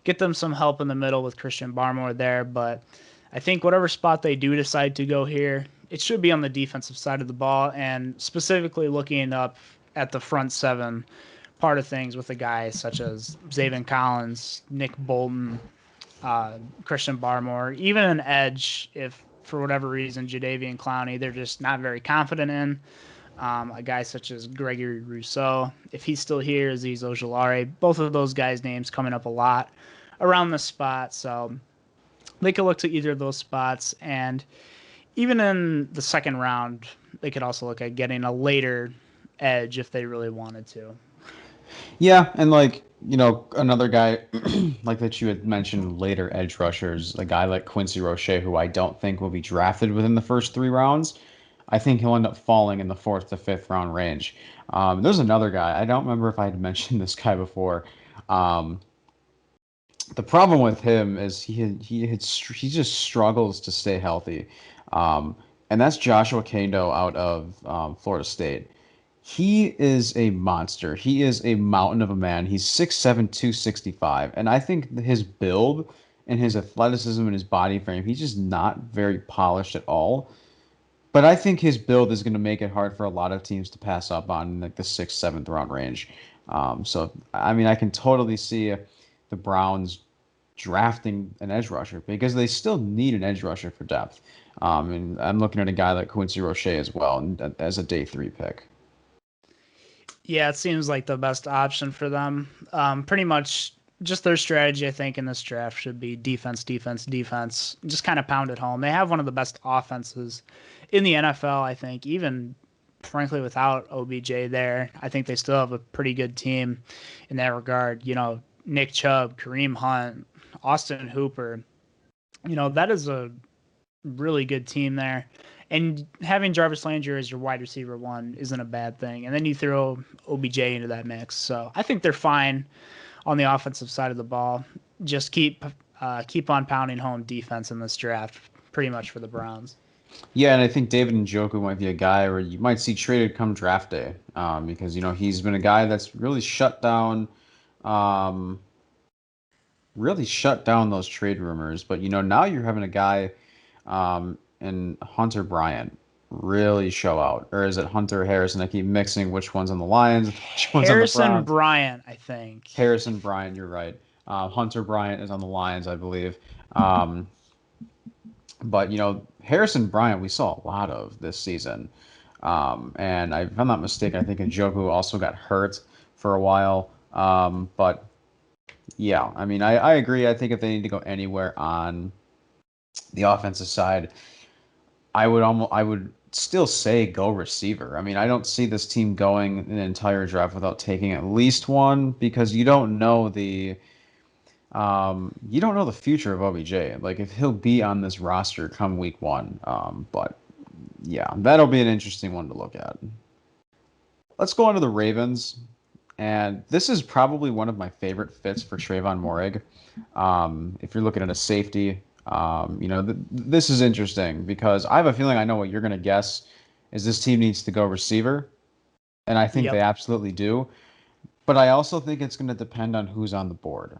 Get them some help in the middle with Christian Barmore there, but I think whatever spot they do decide to go here, it should be on the defensive side of the ball, and specifically looking up at the front seven part of things with the guys such as Zaven Collins, Nick Bolton, Christian Barmore, even an edge if for whatever reason Jadeveon Clowney they're just not very confident in. A guy such as Gregory Rousseau, if he's still here, Azeez Ojulari, both of those guys' names coming up a lot around the spot. So they could look to either of those spots. And even in the second round, they could also look at getting a later edge if they really wanted to. Yeah, and like, another guy like that you had mentioned later, edge rushers, a guy like Quincy Roche, who I don't think will be drafted within the first 3 rounds. I think he'll end up falling in the 4th to 5th round range. There's another guy. I don't remember if I had mentioned this guy before. Um, the problem with him is he just struggles to stay healthy, and that's Joshua Kando out of Florida State. He is a monster. He is a mountain of a man. He's 6'7", 265, and I think his build and his athleticism and his body frame, he's just not very polished at all. But I think his build is going to make it hard for a lot of teams to pass up on like the 6th, 7th round range. So I mean, I can totally see the Browns drafting an edge rusher because they still need an edge rusher for depth. And I'm looking at a guy like Quincy Roche as well as a day 3 pick. Yeah, it seems like the best option for them. Pretty much just their strategy, I think, in this draft should be defense, defense, defense. Just kind of pound it home. They have one of the best offenses in the NFL, I think, even frankly without OBJ there. I think they still have a pretty good team in that regard. Nick Chubb, Kareem Hunt, Austin Hooper. That is a really good team there. And having Jarvis Landry as your wide receiver one isn't a bad thing. And then you throw OBJ into that mix. So I think they're fine on the offensive side of the ball. Just keep on pounding home defense in this draft, pretty much for the Browns. Yeah, and I think David Njoku might be a guy where you might see traded come draft day, because he's been a guy that's um, really shut down those trade rumors. But now you're having a guy in Hunter Bryant really show out, or is it Hunter Harrison? I keep mixing which one's on the Lions, which one's on the Harrison Browns. Bryant, I think. Harrison Bryant, you're right. Hunter Bryant is on the Lions, I believe. But Harrison Bryant, we saw a lot of this season, and if I'm not mistaken, I think Njoku also got hurt for a while. But yeah, I mean, I agree. I think if they need to go anywhere on the offensive side, I would still say go receiver. I mean, I don't see this team going an entire draft without taking at least one because you don't know the future of OBJ. Like if he'll be on this roster come week 1. But yeah, that'll be an interesting one to look at. Let's go on to the Ravens. And this is probably one of my favorite fits for Trayvon Moehrig. If you're looking at a safety, this is interesting because I have a feeling I know what you're going to guess is this team needs to go receiver. And I think they absolutely do. But I also think it's going to depend on who's on the board.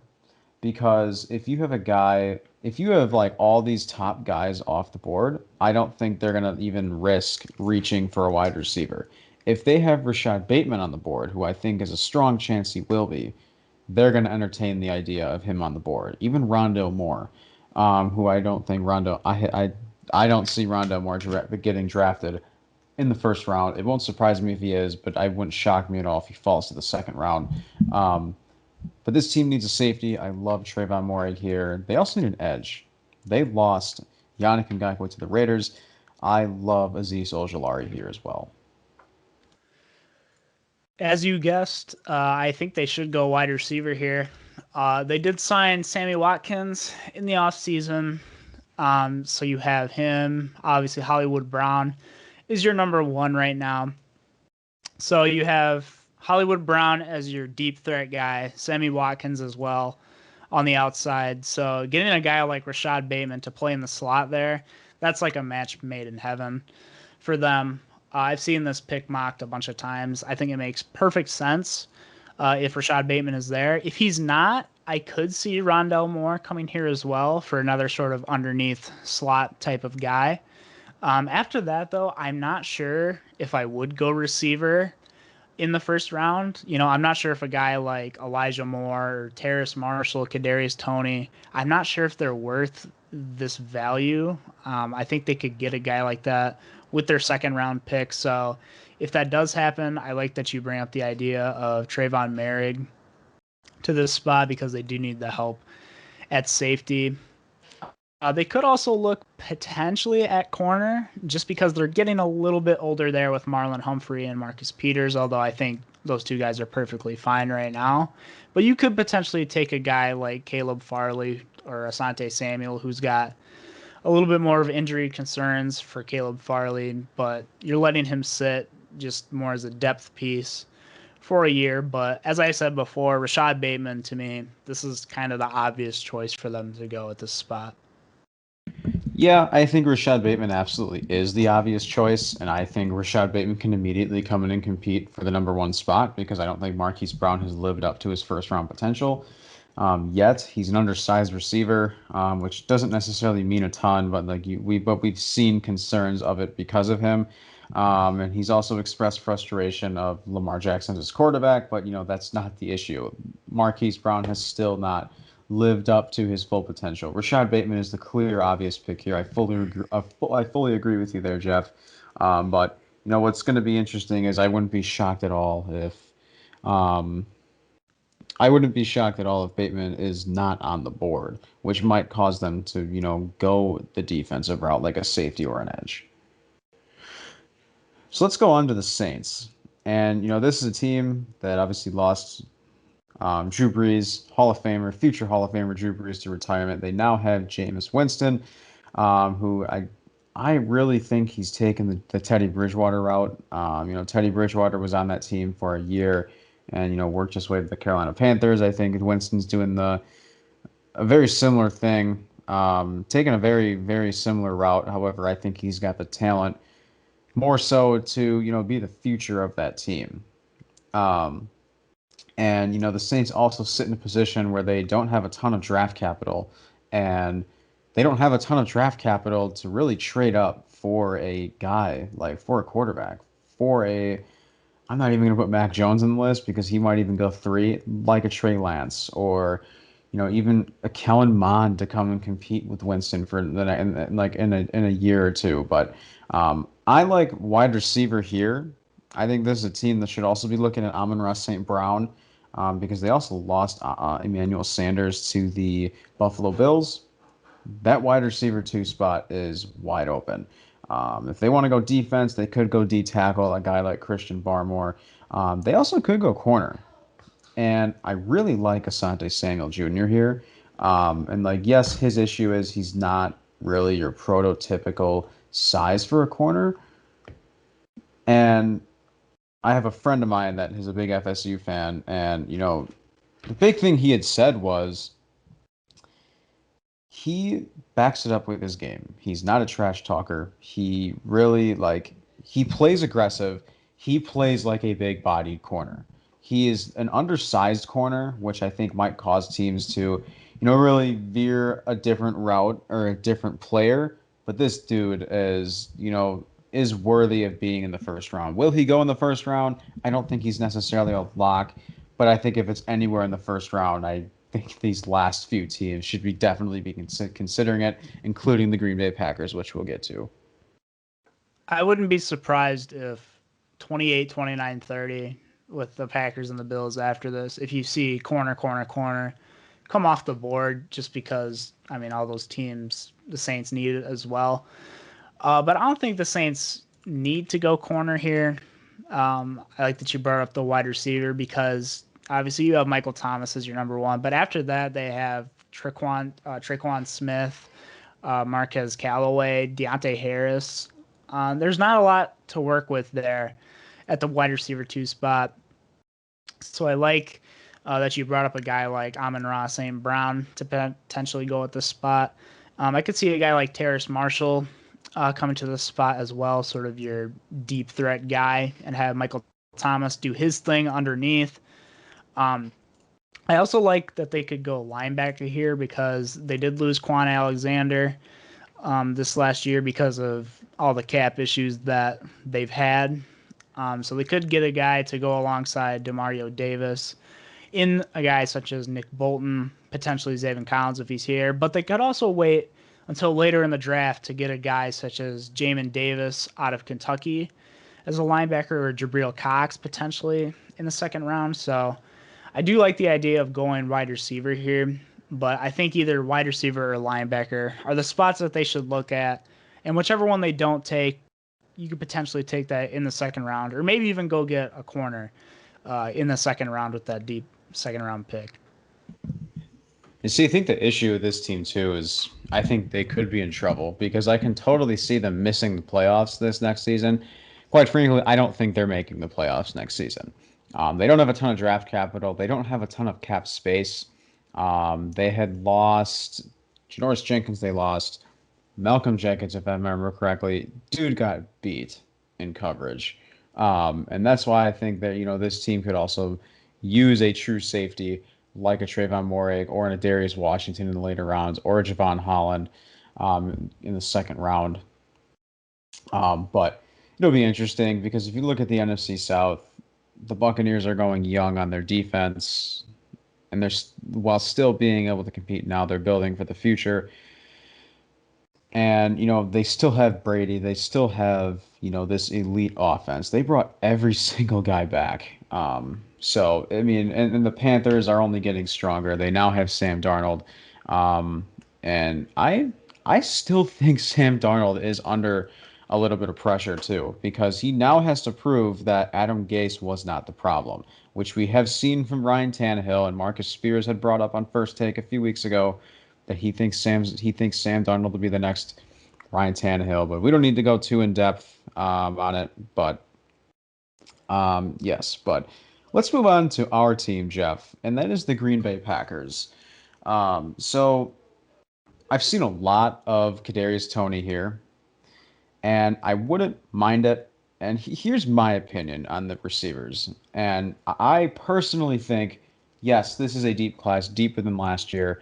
Because if you have like all these top guys off the board, I don't think they're going to even risk reaching for a wide receiver. If they have Rashad Bateman on the board, who I think is a strong chance he will be, they're going to entertain the idea of him on the board. Even Rondale Moore, who I don't think I don't see Rondale Moore getting drafted in the first round. It won't surprise me if he is, but it wouldn't shock me at all if he falls to the second round. But this team needs a safety. I love Trayvon Moehrig here. They also need an edge. They lost Yannick Ngakoue to the Raiders. I love Azeez Ojulari here as well. As you guessed, I think they should go wide receiver here. They did sign Sammy Watkins in the offseason. So you have him, obviously Hollywood Brown, is your number one right now. So you have Hollywood Brown as your deep threat guy, Sammy Watkins as well on the outside. So getting a guy like Rashad Bateman to play in the slot there, that's like a match made in heaven for them. I've seen this pick mocked a bunch of times. I think it makes perfect sense if Rashad Bateman is there. If he's not, I could see Rondell Moore coming here as well for another sort of underneath slot type of guy. After that, though, I'm not sure if I would go receiver in the first round. I'm not sure if a guy like Elijah Moore or Terrace Marshall, Kadarius Toney, I'm not sure if they're worth this value. I think they could get a guy like that with their second round pick. So if that does happen, I like that you bring up the idea of Trayvon Merrick to this spot because they do need the help at safety. They could also look potentially at corner just because they're getting a little bit older there with Marlon Humphrey and Marcus Peters, although I think those two guys are perfectly fine right now. But you could potentially take a guy like Caleb Farley or Asante Samuel, who's got a little bit more of injury concerns for Caleb Farley, but you're letting him sit just more as a depth piece for a year. But as I said before, Rashad Bateman, to me, this is kind of the obvious choice for them to go at this spot. Yeah, I think Rashad Bateman absolutely is the obvious choice, and I think Rashad Bateman can immediately come in and compete for the number one spot because I don't think Marquise Brown has lived up to his first round potential yet. He's an undersized receiver, which doesn't necessarily mean a ton, but we've seen concerns of it because of him. And he's also expressed frustration of Lamar Jackson as quarterback, but that's not the issue. Marquise Brown has still not lived up to his full potential. Rashad Bateman is the clear, obvious pick here. I fully agree with you there, Jeff. But what's going to be interesting is um, I wouldn't be shocked at all if Bateman is not on the board, which might cause them to go the defensive route like a safety or an edge. So let's go on to the Saints. And this is a team that obviously lost Drew Brees, Hall of Famer, future Hall of Famer Drew Brees to retirement. They now have Jameis Winston, who I really think he's taken the Teddy Bridgewater route. Teddy Bridgewater was on that team for a year and worked his way to the Carolina Panthers. I think Winston's doing a very similar thing, taking a very, very similar route. However, I think he's got the talent more so to be the future of that team. And the Saints also sit in a position where they don't have a ton of draft capital, and they don't have a ton of draft capital to really trade up for a guy like for a quarterback. For a, I'm not even going to put Mac Jones on the list because he might even go 3, like a Trey Lance or even a Kellen Mond to come and compete with Winston for in a year or two. But I like wide receiver here. I think this is a team that should also be looking at Amon-Ra St. Brown because they also lost Emmanuel Sanders to the Buffalo Bills. That wide receiver 2 spot is wide open. If they want to go defense, they could go D tackle, a guy like Christian Barmore. They also could go corner. And I really like Asante Samuel Jr. here. And yes, his issue is he's not really your prototypical size for a corner. And I have a friend of mine that is a big FSU fan, and the big thing he had said was he backs it up with his game. He's not a trash talker. He really he plays aggressive. He plays like a big-bodied corner. He is an undersized corner, which I think might cause teams to, really veer a different route or a different player. But this dude is worthy of being in the first round. Will he go in the first round? I don't think he's necessarily a lock, but I think if it's anywhere in the first round, I think these last few teams should be definitely be considering it, including the Green Bay Packers, which we'll get to. I wouldn't be surprised if 28, 29, 30 with the Packers and the Bills after this, if you see corner come off the board just because, all those teams, the Saints need it as well. But I don't think the Saints need to go corner here. I like that you brought up the wide receiver because obviously you have Michael Thomas as your number one, but after that they have Tre'Quan Smith, Marquez Callaway, Deontay Harris. There's not a lot to work with there at the wide receiver 2 spot. So I like that you brought up a guy like Amon-Ra St. Brown to potentially go at this spot. I could see a guy like Terrace Marshall coming to this spot as well, sort of your deep threat guy, and have Michael Thomas do his thing underneath. I also like that they could go linebacker here because they did lose Quan Alexander this last year because of all the cap issues that they've had. So they could get a guy to go alongside Demario Davis in a guy such as Nick Bolton, potentially Zaven Collins if he's here. But they could also wait until later in the draft to get a guy such as Jamin Davis out of Kentucky as a linebacker, or Jabril Cox potentially in the second round. So I do like the idea of going wide receiver here, but I think either wide receiver or linebacker are the spots that they should look at. And whichever one they don't take, you could potentially take that in the second round, or maybe even go get a corner in the second round with that deep second round pick. You see, I think the issue with this team too is I think they could be in trouble because I can totally see them missing the playoffs this next season. Quite frankly, I don't think they're making the playoffs next season. They don't have a ton of draft capital. They don't have a ton of cap space. They had lost Janoris Jenkins. They lost Malcolm Jenkins, if I remember correctly. Dude got beat in coverage. And that's why I think that, this team could also use a true safety like a Trayvon Moehrig or a Darius Washington in the later rounds, or a Javon Holland in the second round. But it'll be interesting because if you look at the NFC South, the Buccaneers are going young on their defense, and while still being able to compete now, they're building for the future. And, they still have Brady. They still have, this elite offense. They brought every single guy back. So, I mean, and the Panthers are only getting stronger. They now have Sam Darnold. And I still think Sam Darnold is under a little bit of pressure, too, because he now has to prove that Adam Gase was not the problem, which we have seen from Ryan Tannehill, and Marcus Spears had brought up on First Take a few weeks ago that he thinks Sam Darnold will be the next Ryan Tannehill, but we don't need to go too in depth on it. But yes, but let's move on to our team, Jeff, and that is the Green Bay Packers. So I've seen a lot of Kadarius Toney here, and I wouldn't mind it. And here's my opinion on the receivers. And I personally think, yes, this is a deep class, deeper than last year.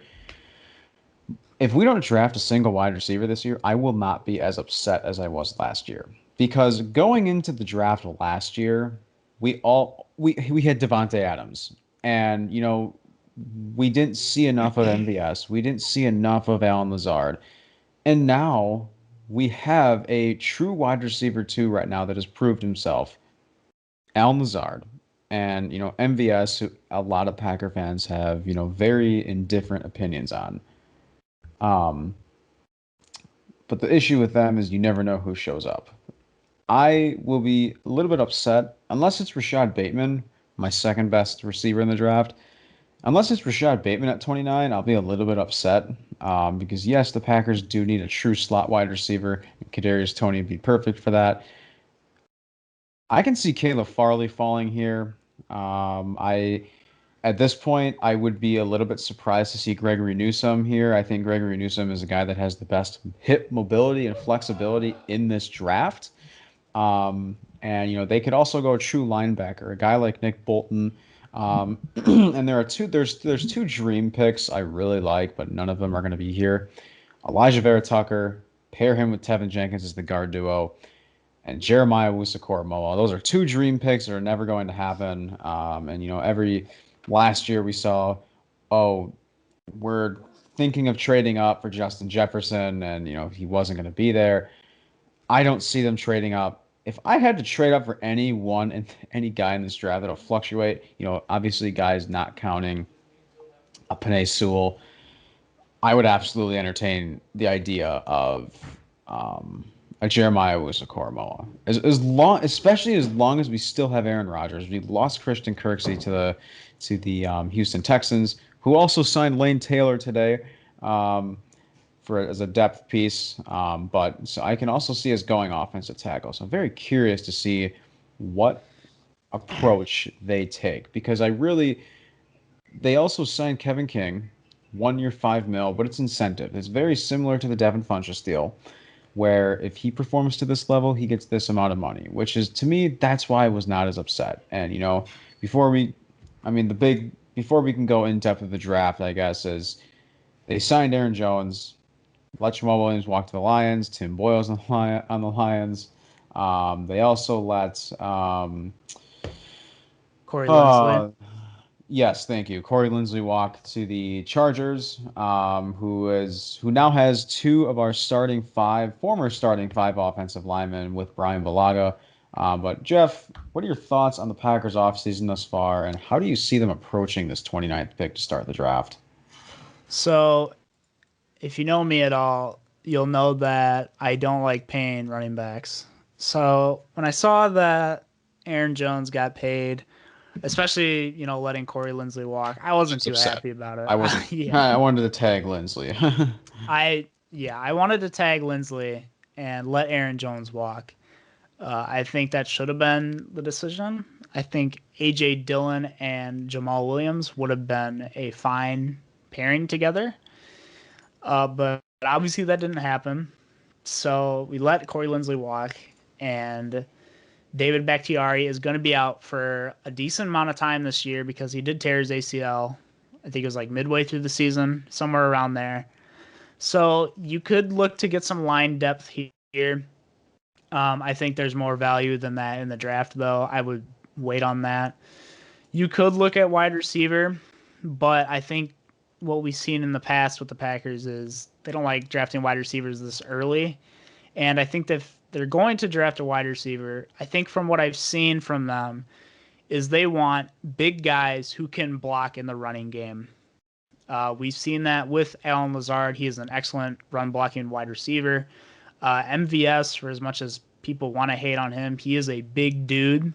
If we don't draft a single wide receiver this year, I will not be as upset as I was last year. Because going into the draft last year, we had Devontae Adams. And, we didn't see enough of MVS. We didn't see enough of Allen Lazard. And now we have a true wide receiver 2 right now that has proved himself. Allen Lazard. And, MVS, who a lot of Packer fans have, very indifferent opinions on. But the issue with them is you never know who shows up. I will be a little bit upset, unless it's Rashad Bateman, my second best receiver in the draft. Unless it's Rashad Bateman at 29, I'll be a little bit upset because, yes, the Packers do need a true slot wide receiver. Kadarius Toney would be perfect for that. I can see Caleb Farley falling here. At this point, I would be a little bit surprised to see Gregory Newsome here. I think Gregory Newsome is a guy that has the best hip mobility and flexibility in this draft. And, they could also go a true linebacker, a guy like Nick Bolton. And there's two dream picks I really like, but none of them are going to be here. Elijah Vera Tucker, pair him with Tevin Jenkins as the guard duo, and Jeremiah Wusu-Koramoah. Those are two dream picks that are never going to happen. And, last year we saw, we're thinking of trading up for Justin Jefferson, and, he wasn't going to be there. I don't see them trading up. If I had to trade up for any guy in this draft that'll fluctuate, obviously guys not counting a Penei Sewell, I would absolutely entertain the idea of a Jeremiah Wusu-Koramoah. Especially as long as we still have Aaron Rodgers. We lost Christian Kirksey to the Houston Texans, who also signed Lane Taylor today. for as a depth piece. But so I can also see us going offensive tackle. So I'm very curious to see what approach they take because they also signed Kevin King, 1 year, $5 million, but it's incentive. It's very similar to the Devin Funchess deal, where if he performs to this level, he gets this amount of money, which is to me, that's why I was not as upset. And before we, I mean, before we can go in depth of the draft, I guess is they signed Aaron Jones, let Jamal Williams walk to the Lions, Tim Boyle's on the Lions. They also let Corey Linsley. uh, yes, thank you. Corey Linsley walked to the Chargers, who now has two of our former starting five offensive linemen with Brian Balaga. But Jeff, what are your thoughts on the Packers offseason thus far, and how do you see them approaching this 29th pick to start the draft? So, if you know me at all, you'll know that I don't like paying running backs. So, when I saw that Aaron Jones got paid, especially, letting Corey Linsley walk, I wasn't Just too upset. happy about it. I wasn't. Yeah. I wanted to tag Linsley. I wanted to tag Linsley and let Aaron Jones walk. I think that should have been the decision. I think A.J. Dillon and Jamal Williams would have been a fine pairing together. But obviously that didn't happen. So we let Corey Linsley walk, and David Bakhtiari is going to be out for a decent amount of time this year because he did tear his ACL. I think it was like midway through the season, somewhere around there. So you could look to get some line depth here. I think there's more value than that in the draft, though. I would wait on that. You could look at wide receiver, but I think what we've seen in the past with the Packers is they don't like drafting wide receivers this early. And I think that if they're going to draft a wide receiver, I think from what I've seen from them is they want big guys who can block in the running game. We've seen that with Alan Lazard. He is an excellent run blocking wide receiver. MVS, for as much as people want to hate on him, he is a big dude.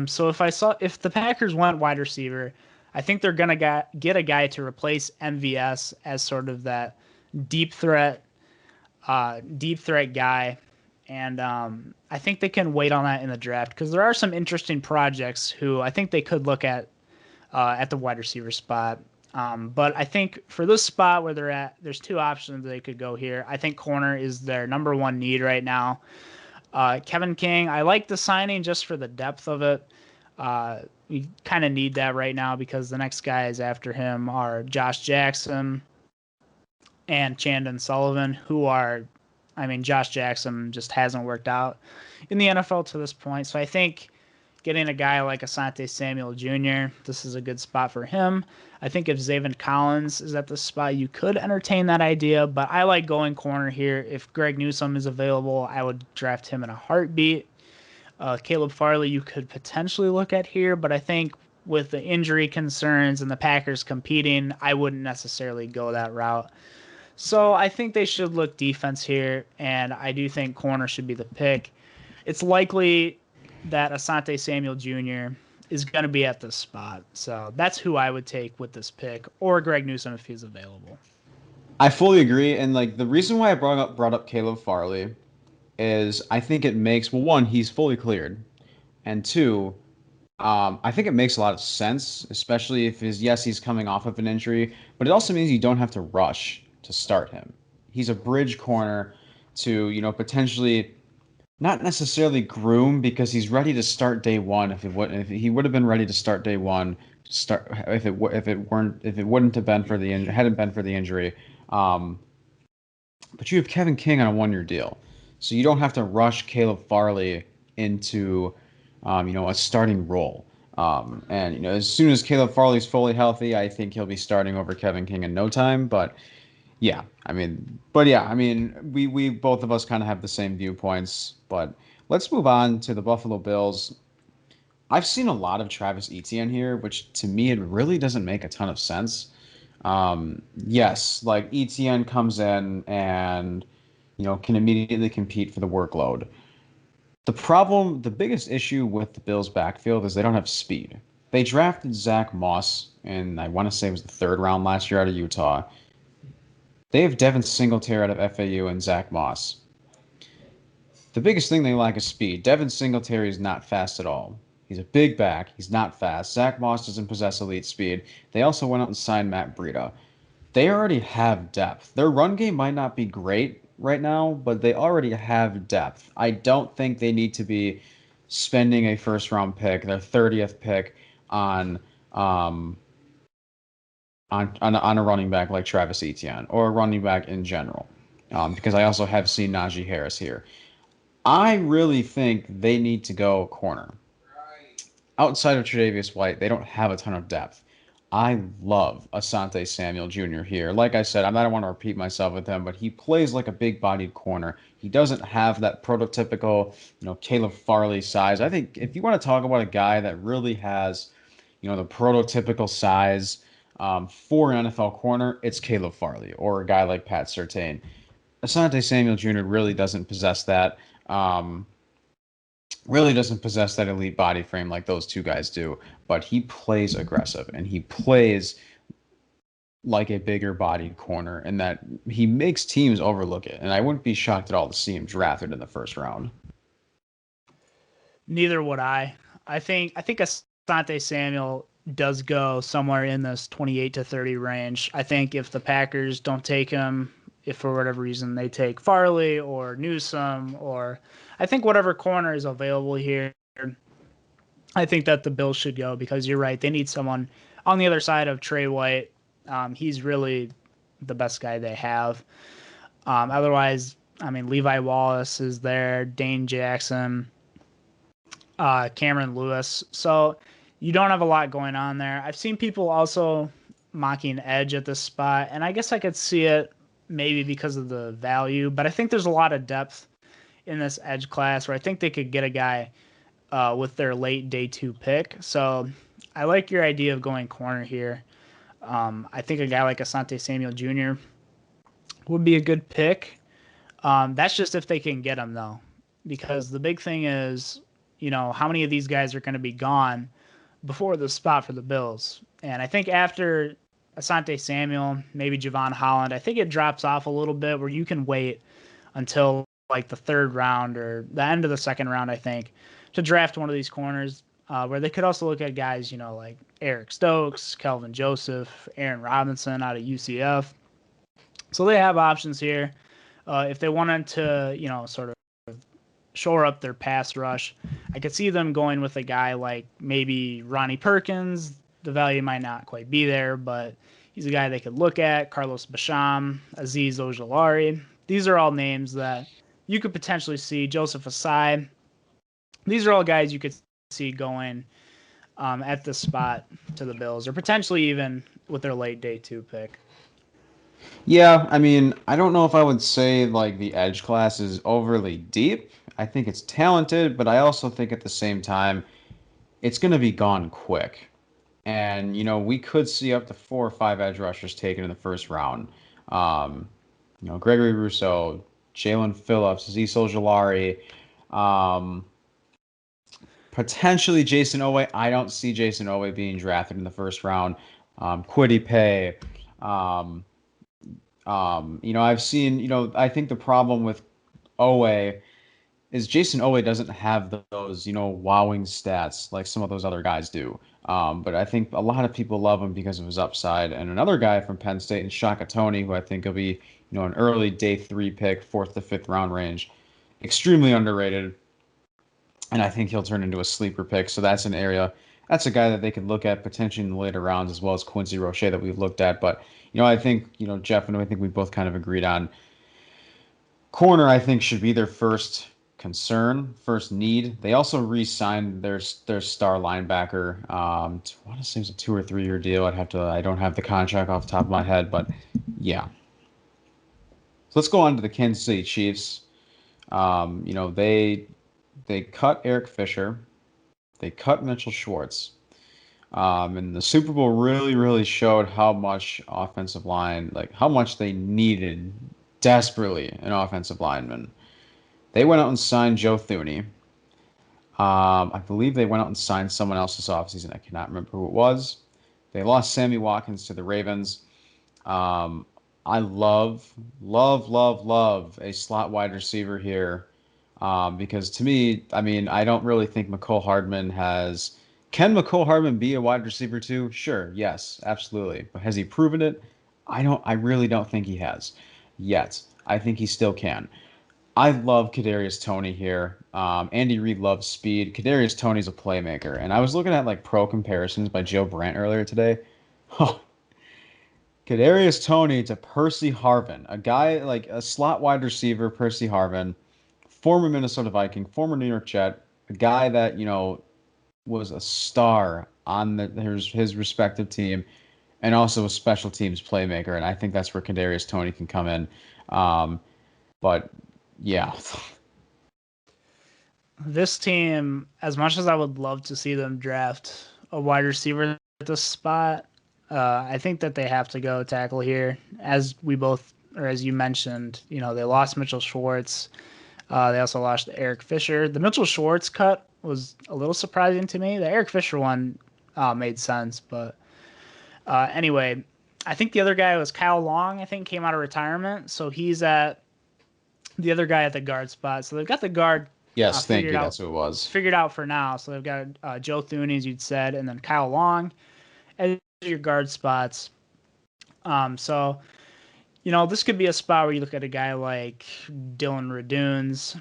So if the Packers went wide receiver, I think they're gonna get a guy to replace MVS as sort of that deep threat guy, and I think they can wait on that in the draft because there are some interesting projects who I think they could look at the wide receiver spot. But I think for this spot where they're at, there's two options they could go here. I think corner is their number one need right now. Kevin King, I like the signing just for the depth of it. We kind of need that right now because the next guys after him are Josh Jackson and Chandon Sullivan, Josh Jackson just hasn't worked out in the NFL to this point. So I think getting a guy like Asante Samuel Jr., this is a good spot for him. I think if Zaven Collins is at the spot, you could entertain that idea, but I like going corner here. If Greg Newsome is available, I would draft him in a heartbeat. Caleb Farley you could potentially look at here, but I think with the injury concerns and the Packers competing, I wouldn't necessarily go that route. So I think they should look defense here, and I do think corner should be the pick. It's likely that Asante Samuel Jr. is going to be at this spot. So that's who I would take with this pick, or Greg Newsome if he's available. I fully agree, and like the reason why I brought up Caleb Farley is I think it makes, well, one, he's fully cleared, and two, I think it makes a lot of sense, especially if he's coming off of an injury, but it also means you don't have to rush to start him. He's a bridge corner to, potentially not necessarily groom because he's ready to start day one. If he would have been ready to start day one, if it wouldn't have been for the hadn't been for the injury. But you have Kevin King on a 1 year deal, so you don't have to rush Caleb Farley into a starting role. And as soon as Caleb Farley's fully healthy, I think he'll be starting over Kevin King in no time. But yeah, we both of us kind of have the same viewpoints. But let's move on to the Buffalo Bills. I've seen a lot of Travis Etienne here, which to me it really doesn't make a ton of sense. Yes, like Etienne comes in and can immediately compete for the workload. The biggest issue with the Bills' backfield is they don't have speed. They drafted Zach Moss, and I want to say it was the third round last year out of Utah. They have Devin Singletary out of FAU and Zach Moss. The biggest thing they lack is speed. Devin Singletary is not fast at all. He's a big back. He's not fast. Zach Moss doesn't possess elite speed. They also went out and signed Matt Breida. They already have depth. Their run game might not be great right now, but they already have depth. I don't think they need to be spending a first round pick, their 30th pick, on um, on a running back like Travis Etienne or a running back in general. Because I also have seen Najee Harris here. I really think they need to go corner. Outside of Tre'Davious White, they don't have a ton of depth. I love Asante Samuel Jr. here. Like I said, I don't want to repeat myself with him, but he plays like a big-bodied corner. He doesn't have that prototypical, Caleb Farley size. I think if you want to talk about a guy that really has, the prototypical size for an NFL corner, it's Caleb Farley or a guy like Pat Surtain. Asante Samuel Jr. really doesn't possess that. Really doesn't possess that elite body frame like those two guys do, but he plays aggressive and he plays like a bigger bodied corner, and that he makes teams overlook it. And I wouldn't be shocked at all to see him drafted in the first round. Neither would I. I think Asante Samuel does go somewhere in this 28 to 30 range. I think if the Packers don't take him, if for whatever reason they take Farley or Newsome, or I think whatever corner is available here, I think that the Bills should go, because you're right. They need someone on the other side of Trey White. He's really the best guy they have. Otherwise, I mean, Levi Wallace is there, Dane Jackson, Cameron Lewis. So you don't have a lot going on there. I've seen people also mocking edge at this spot, and I guess I could see it maybe because of the value, but I think there's a lot of depth in this edge class where I think they could get a guy with their late day 2 pick. So I like your idea of going corner here. I think a guy like Asante Samuel Jr. would be a good pick. That's just if they can get him, though, because the big thing is, how many of these guys are going to be gone before the spot for the Bills. And I think after Asante Samuel, maybe Javon Holland, I think it drops off a little bit where you can wait until like the 3rd round or the end of the 2nd round, I think, to draft one of these corners, where they could also look at guys, like Eric Stokes, Kelvin Joseph, Aaron Robinson out of UCF. So they have options here. If they wanted to, sort of shore up their pass rush, I could see them going with a guy like maybe Ronnie Perkins. The value might not quite be there, but he's a guy they could look at. Carlos Basham, Azeez Ojulari. These are all names that you could potentially see. Joseph Asai. These are all guys you could see going at this spot to the Bills, or potentially even with their late day 2 pick. Yeah, I mean, I don't know if I would say like the edge class is overly deep. I think it's talented, but I also think at the same time it's going to be gone quick. And, we could see up to 4 or 5 edge rushers taken in the first round. Um, Gregory Rousseau, Jalen Phillips, Azeez Ojulari, potentially Jason Owe. I don't see Jason Owe being drafted in the first round. Kwity Paye. I've seen, I think the problem with Owe is Jason Owe doesn't have those, wowing stats like some of those other guys do. But I think a lot of people love him because of his upside. And another guy from Penn State, and Shaka Toney, who I think will be, an early day 3 pick, 4th to 5th round range, extremely underrated. And I think he'll turn into a sleeper pick. So that's an area. That's a guy that they could look at potentially in the later rounds, as well as Quincy Roche that we've looked at. But, I think, Jeff and I think we both kind of agreed on corner, I think, should be their first concern, first need. They also re-signed their star linebacker. I want to say it was a 2 or 3 year deal. I don't have the contract off the top of my head, but yeah. So let's go on to the Kansas City Chiefs. They cut Eric Fisher. They cut Mitchell Schwartz. And the Super Bowl really, really showed how much offensive line, like how much they needed desperately an offensive lineman. They went out and signed Joe Thuney. I believe they went out and signed someone else this offseason. I cannot remember who it was. They lost Sammy Watkins to the Ravens. I love a slot wide receiver here. Because to me, I mean, I don't really think McCole Hardman has. Can McCole Hardman be a wide receiver too? Sure, yes, absolutely. But has he proven it? I don't. I really don't think he has yet. I think he still can. I love Kadarius Toney here. Andy Reid loves speed. Kadarius Toney's a playmaker, and I was looking at like pro comparisons by Joe Brandt earlier today. Kadarius Toney to Percy Harvin, a guy like a slot wide receiver, Percy Harvin, former Minnesota Viking, former New York Jet, a guy that was a star on his respective team, and also a special teams playmaker. And I think that's where Kadarius Toney can come in. Um, but yeah, This team, as much as I would love to see them draft a wide receiver at this spot, I think that they have to go tackle here. As we both, or as you mentioned, they lost Mitchell Schwartz. They also lost Eric Fisher. The Mitchell Schwartz cut was a little surprising to me. The Eric Fisher one made sense, but anyway, I think the other guy was Kyle Long. I think came out of retirement, so he's at the other guy at the guard spot. So they've got the guard yes, thank figured you. out That's what it was. figured out for now. So they've got Joe Thuney, as you'd said, and then Kyle Long as your guard spots. So this could be a spot where you look at a guy like Dylan Radunes.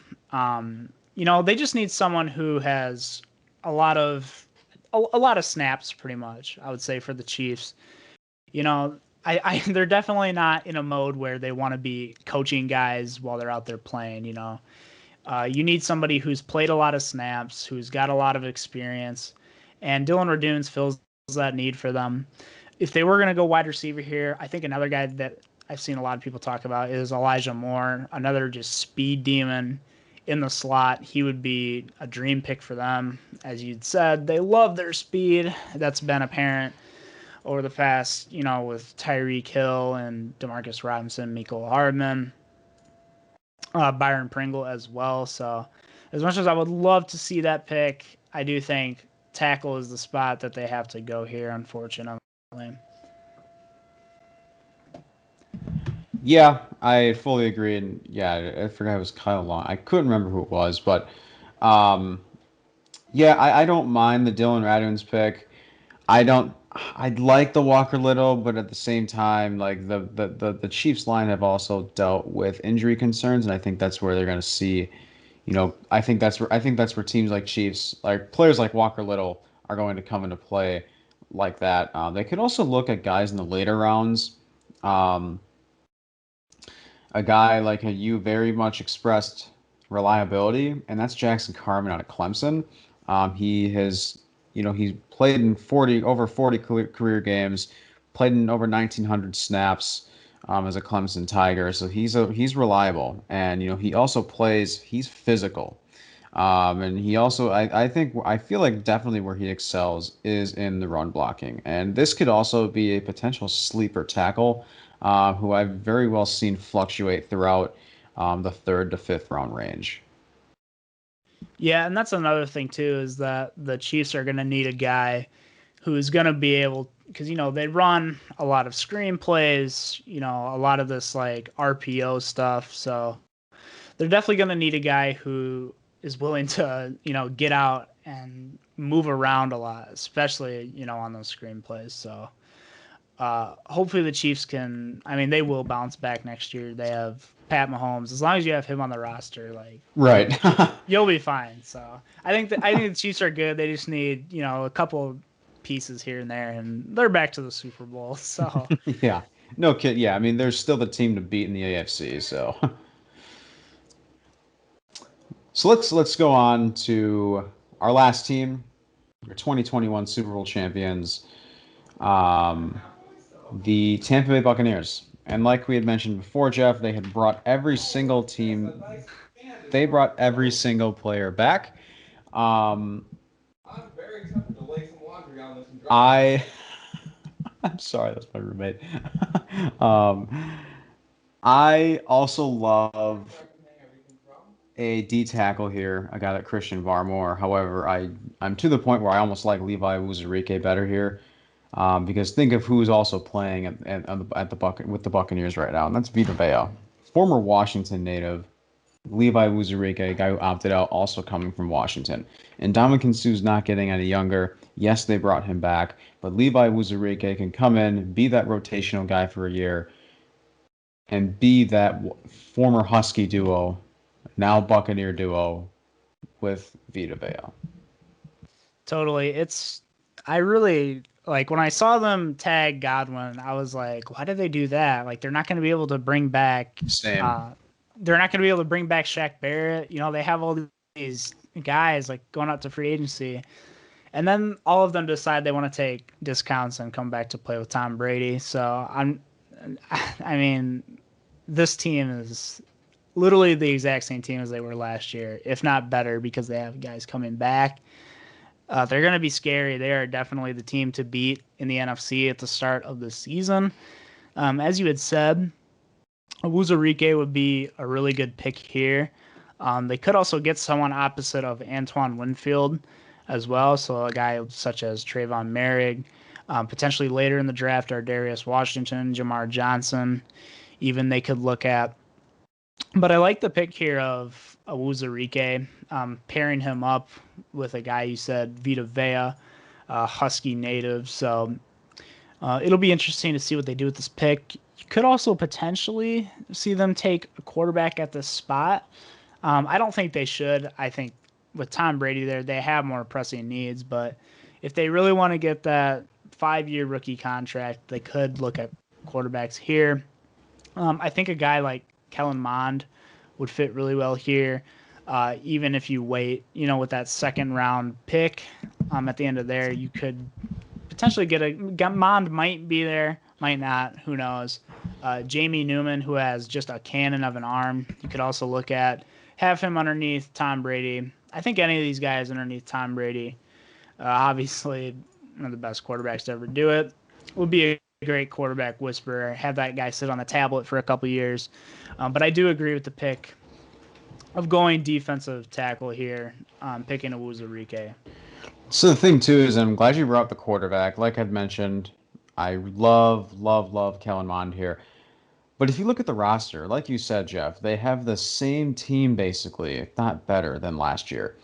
They just need someone who has a lot of a lot of snaps, pretty much. I would say for the Chiefs. They're definitely not in a mode where they want to be coaching guys while they're out there playing. You need somebody who's played a lot of snaps, who's got a lot of experience, and Dylan Radunes fills that need for them. If they were going to go wide receiver here, I think another guy that I've seen a lot of people talk about is Elijah Moore, another just speed demon in the slot. He would be a dream pick for them. As you'd said, they love their speed. That's been apparent over the past, with Tyreek Hill and Demarcus Robinson, Mecole Hardman, Byron Pringle as well. So, as much as I would love to see that pick, I do think tackle is the spot that they have to go here, unfortunately. Yeah, I fully agree. And yeah, I forgot it was Kyle Long. I couldn't remember who it was, but um, yeah, I don't mind the Dylan Radunes pick. I don't. I'd like the Walker Little, but at the same time, like the Chiefs line have also dealt with injury concerns, and I think that's where they're going to see. I think that's where teams like Chiefs, like players like Walker Little, are going to come into play like that. They could also look at guys in the later rounds. Um, a guy like a you very much expressed reliability, and that's Jackson Carman out of Clemson. He has, he's played in 40 career games, played in over 1,900 snaps as a Clemson Tiger. So he's reliable, and he also plays. He's physical, and he also I feel like definitely where he excels is in the run blocking, and this could also be a potential sleeper tackle, who I've very well seen fluctuate throughout the third to fifth round range. Yeah, and that's another thing too is that the Chiefs are going to need a guy who is going to be able because they run a lot of screenplays, a lot of this like RPO stuff. So they're definitely going to need a guy who is willing to get out and move around a lot, especially on those screenplays. So hopefully the Chiefs can. I mean, they will bounce back next year. They have Pat Mahomes. As long as you have him on the roster, like Right. you'll be fine. So I think the Chiefs are good. They just need a couple pieces here and there, and they're back to the Super Bowl. So Yeah. No kid. Yeah. I mean, there's still the team to beat in the AFC. So, so let's go on to our last team, our 2021 Super Bowl champions, um, the Tampa Bay Buccaneers. And like we had mentioned before, Jeff, they had brought every single team. They brought every single player back. Um, I I'm sorry, that's my roommate. um, I also love a D tackle here. I got it, Christian Barmore. However, I'm to the point where I almost like Levi Uzurike better here. Because think of who's also playing with the Buccaneers right now, and that's Vita Vea, former Washington native. Levi Wuzurike, a guy who opted out, also coming from Washington. And Ndamukong Suh's not getting any younger. Yes, they brought him back, but Levi Wuzurike can come in, be that rotational guy for a year, and be that former Husky duo, now Buccaneer duo with Vita Vea. Totally. I really like when I saw them tag Godwin, I was like, why did they do that? Like they're not going to be able to bring back Same. uh they're not going to be able to bring back Shaq Barrett. They have all these guys like going out to free agency. And then all of them decide they want to take discounts and come back to play with Tom Brady. So I mean, this team is literally the exact same team as they were last year, if not better, because they have guys coming back. They're going to be scary. They are definitely the team to beat in the NFC at the start of the season. As you had said, Wuzurike would be a really good pick here. They could also get someone opposite of Antoine Winfield as well. So a guy such as Trayvon Merrick, potentially later in the draft are Darius Washington, Jamar Johnson. Even they could look at. But I like the pick here of Wuzurike, pairing him up with a guy you said, Vita Vea, Husky native. So it'll be interesting to see what they do with this pick. You could also potentially see them take a quarterback at this spot. I don't think they should. I think with Tom Brady there, they have more pressing needs. But if they really want to get that 5-year rookie contract, they could look at quarterbacks here. I think a guy like Kellen Mond would fit really well here. Even if you wait, with that second round pick at the end of there, you could potentially Mond might be there, might not, who knows. Jamie Newman, who has just a cannon of an arm, you could also look at, have him underneath Tom Brady. I think any of these guys underneath Tom Brady, obviously one of the best quarterbacks to ever do it, would be a great quarterback whisperer. Have that guy sit on the tablet for a couple years. But I do agree with the pick of going defensive tackle here, picking a Wuzurike. So the thing too is, I'm glad you brought up the quarterback. Like I'd mentioned, I love Kellen Mond here. But if you look at the roster, like you said, Jeff, they have the same team basically, if not better than last year.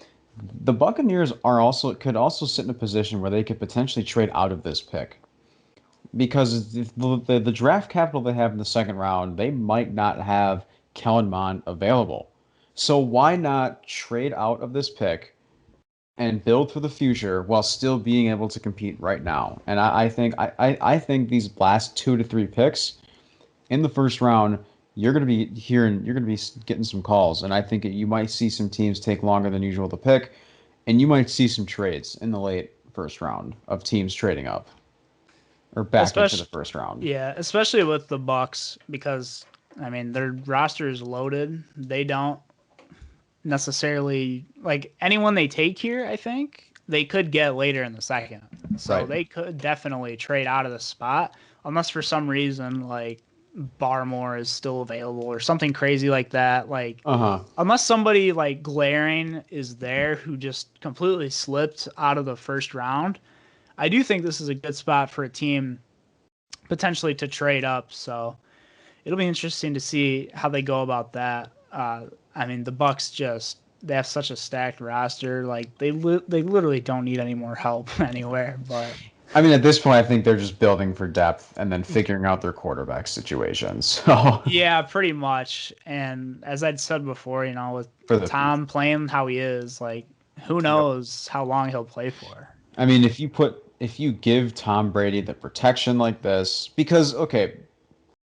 The Buccaneers could also sit in a position where they could potentially trade out of this pick because the draft capital they have in the second round, they might not have Kellen Mond available. So why not trade out of this pick and build for the future while still being able to compete right now? And I think these last 2 to 3 picks in the first round, you're going to be getting some calls, and I think you might see some teams take longer than usual to pick, and you might see some trades in the late first round of teams trading up or back into the Especially, first round. yeah, especially with the Bucks because I mean their roster is loaded. They don't necessarily like anyone they take here. I think they could get later in the second, so Right. they could definitely trade out of the spot unless for some reason like Barmore is still available or something crazy like that. Like Uh-huh. unless somebody like glaring is there who just completely slipped out of the first round, I do think this is a good spot for a team potentially to trade up. So it'll be interesting to see how they go about that. I mean, the Bucks just they have such a stacked roster. Like they literally don't need any more help anywhere. But I mean, at this point, I think they're just building for depth and then figuring out their quarterback situation. So yeah, pretty much. And as I'd said before, with for the future. Tom playing how he is, like who Yep. knows how long he'll play for. I mean, if you give Tom Brady the protection like this, because okay,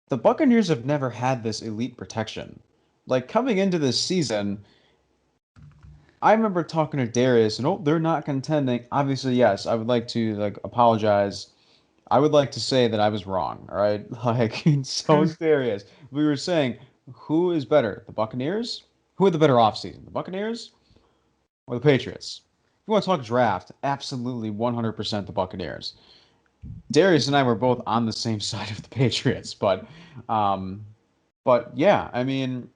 the Buccaneers have never had this elite protection. Like coming into this season, I remember talking to Darius, and oh, they're not contending. Obviously, yes, I would like to apologize. I would like to say that I was wrong. All right, like so serious. We were saying who is better, the Buccaneers? Who had the better offseason, the Buccaneers or the Patriots? If you want to talk draft, absolutely 100% the Buccaneers. Darius and I were both on the same side of the Patriots, um, but yeah, I mean,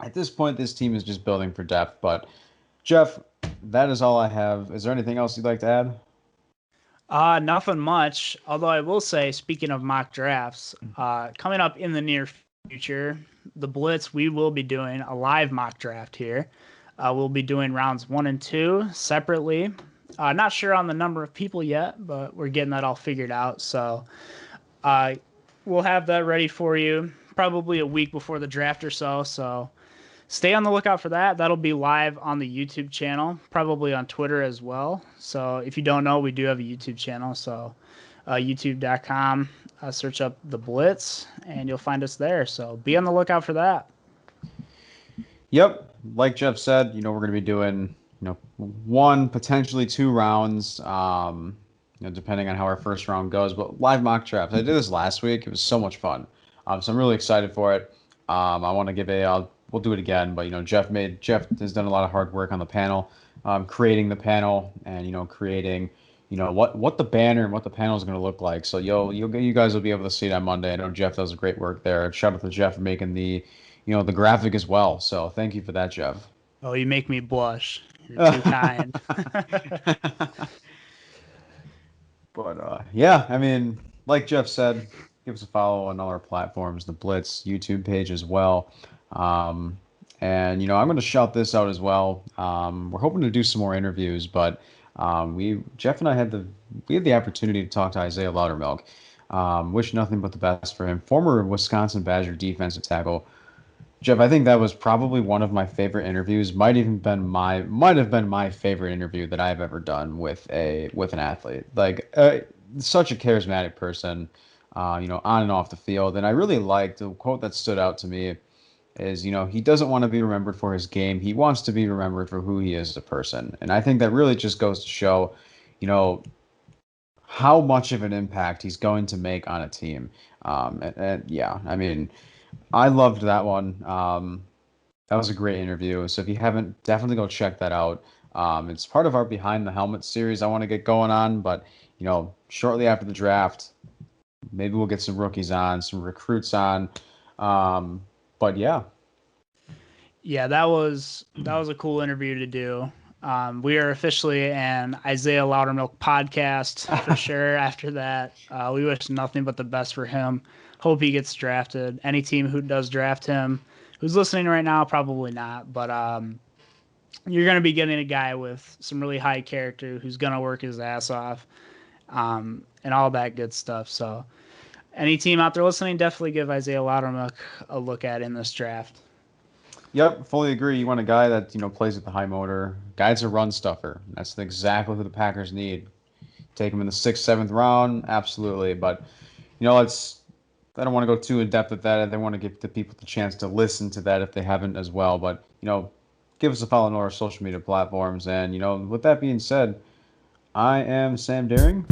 at this point, this team is just building for depth. But Jeff, that is all I have. Is there anything else you'd like to add? Nothing much. Although I will say, speaking of mock drafts, coming up in the near future, the Blitz, we will be doing a live mock draft here. We'll be doing rounds 1 and 2 separately. Not sure on the number of people yet, but we're getting that all figured out. So we'll have that ready for you probably a week before the draft or so. So stay on the lookout for that. That'll be live on the YouTube channel, probably on Twitter as well. So if you don't know, we do have a YouTube channel. So youtube.com, search up The Blitz, and you'll find us there. So be on the lookout for that. Yep, like Jeff said, we're going to be doing, 1, potentially 2 rounds, depending on how our first round goes. But live mock drafts. I did this last week. It was so much fun. So I'm really excited for it. I want to give we'll do it again. But Jeff has done a lot of hard work on the panel, creating the panel, and creating what the banner and what the panel is going to look like. So you guys will be able to see it on Monday. I know Jeff does great work there. Shout out to Jeff for making the graphic as well. So thank you for that, Jeff. Oh, you make me blush. You're too kind. But yeah, I mean, like Jeff said, give us a follow on all our platforms, the Blitz YouTube page as well. And I'm going to shout this out as well. We're hoping to do some more interviews, but Jeff and I had the opportunity to talk to Isaiah Loudermilk. Wish nothing but the best for him. Former Wisconsin Badger defensive tackle. Jeff, I think that was probably one of my favorite interviews. Might have been my favorite interview that I've ever done with an athlete. Like such a charismatic person, on and off the field. And I really liked the quote that stood out to me is, he doesn't want to be remembered for his game. He wants to be remembered for who he is as a person. And I think that really just goes to show, how much of an impact he's going to make on a team. And yeah, I mean, I loved that one. That was a great interview. So if you haven't, definitely go check that out. It's part of our Behind the Helmet series I want to get going on. But, shortly after the draft, maybe we'll get some rookies on, some recruits on. But yeah. Yeah, that was a cool interview to do. We are officially an Isaiah Loudermilk podcast for sure. After that, we wish nothing but the best for him. Hope he gets drafted. Any team who does draft him, who's listening right now, probably not. But you're going to be getting a guy with some really high character who's going to work his ass off, and all that good stuff. So any team out there listening, definitely give Isaiah Loudermilk a look at in this draft. Yep, fully agree. You want a guy that plays with the high motor. Guy's a run stuffer. That's exactly who the Packers need. Take him in the 6th, 7th round, absolutely. But I don't want to go too in depth with that. I want to give the people the chance to listen to that if they haven't as well. But give us a follow on our social media platforms. And with that being said, I am Sam Daring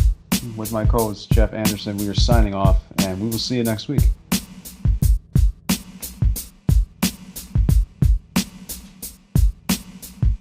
with my co-host Jeff Anderson. We are signing off, and we will see you next week.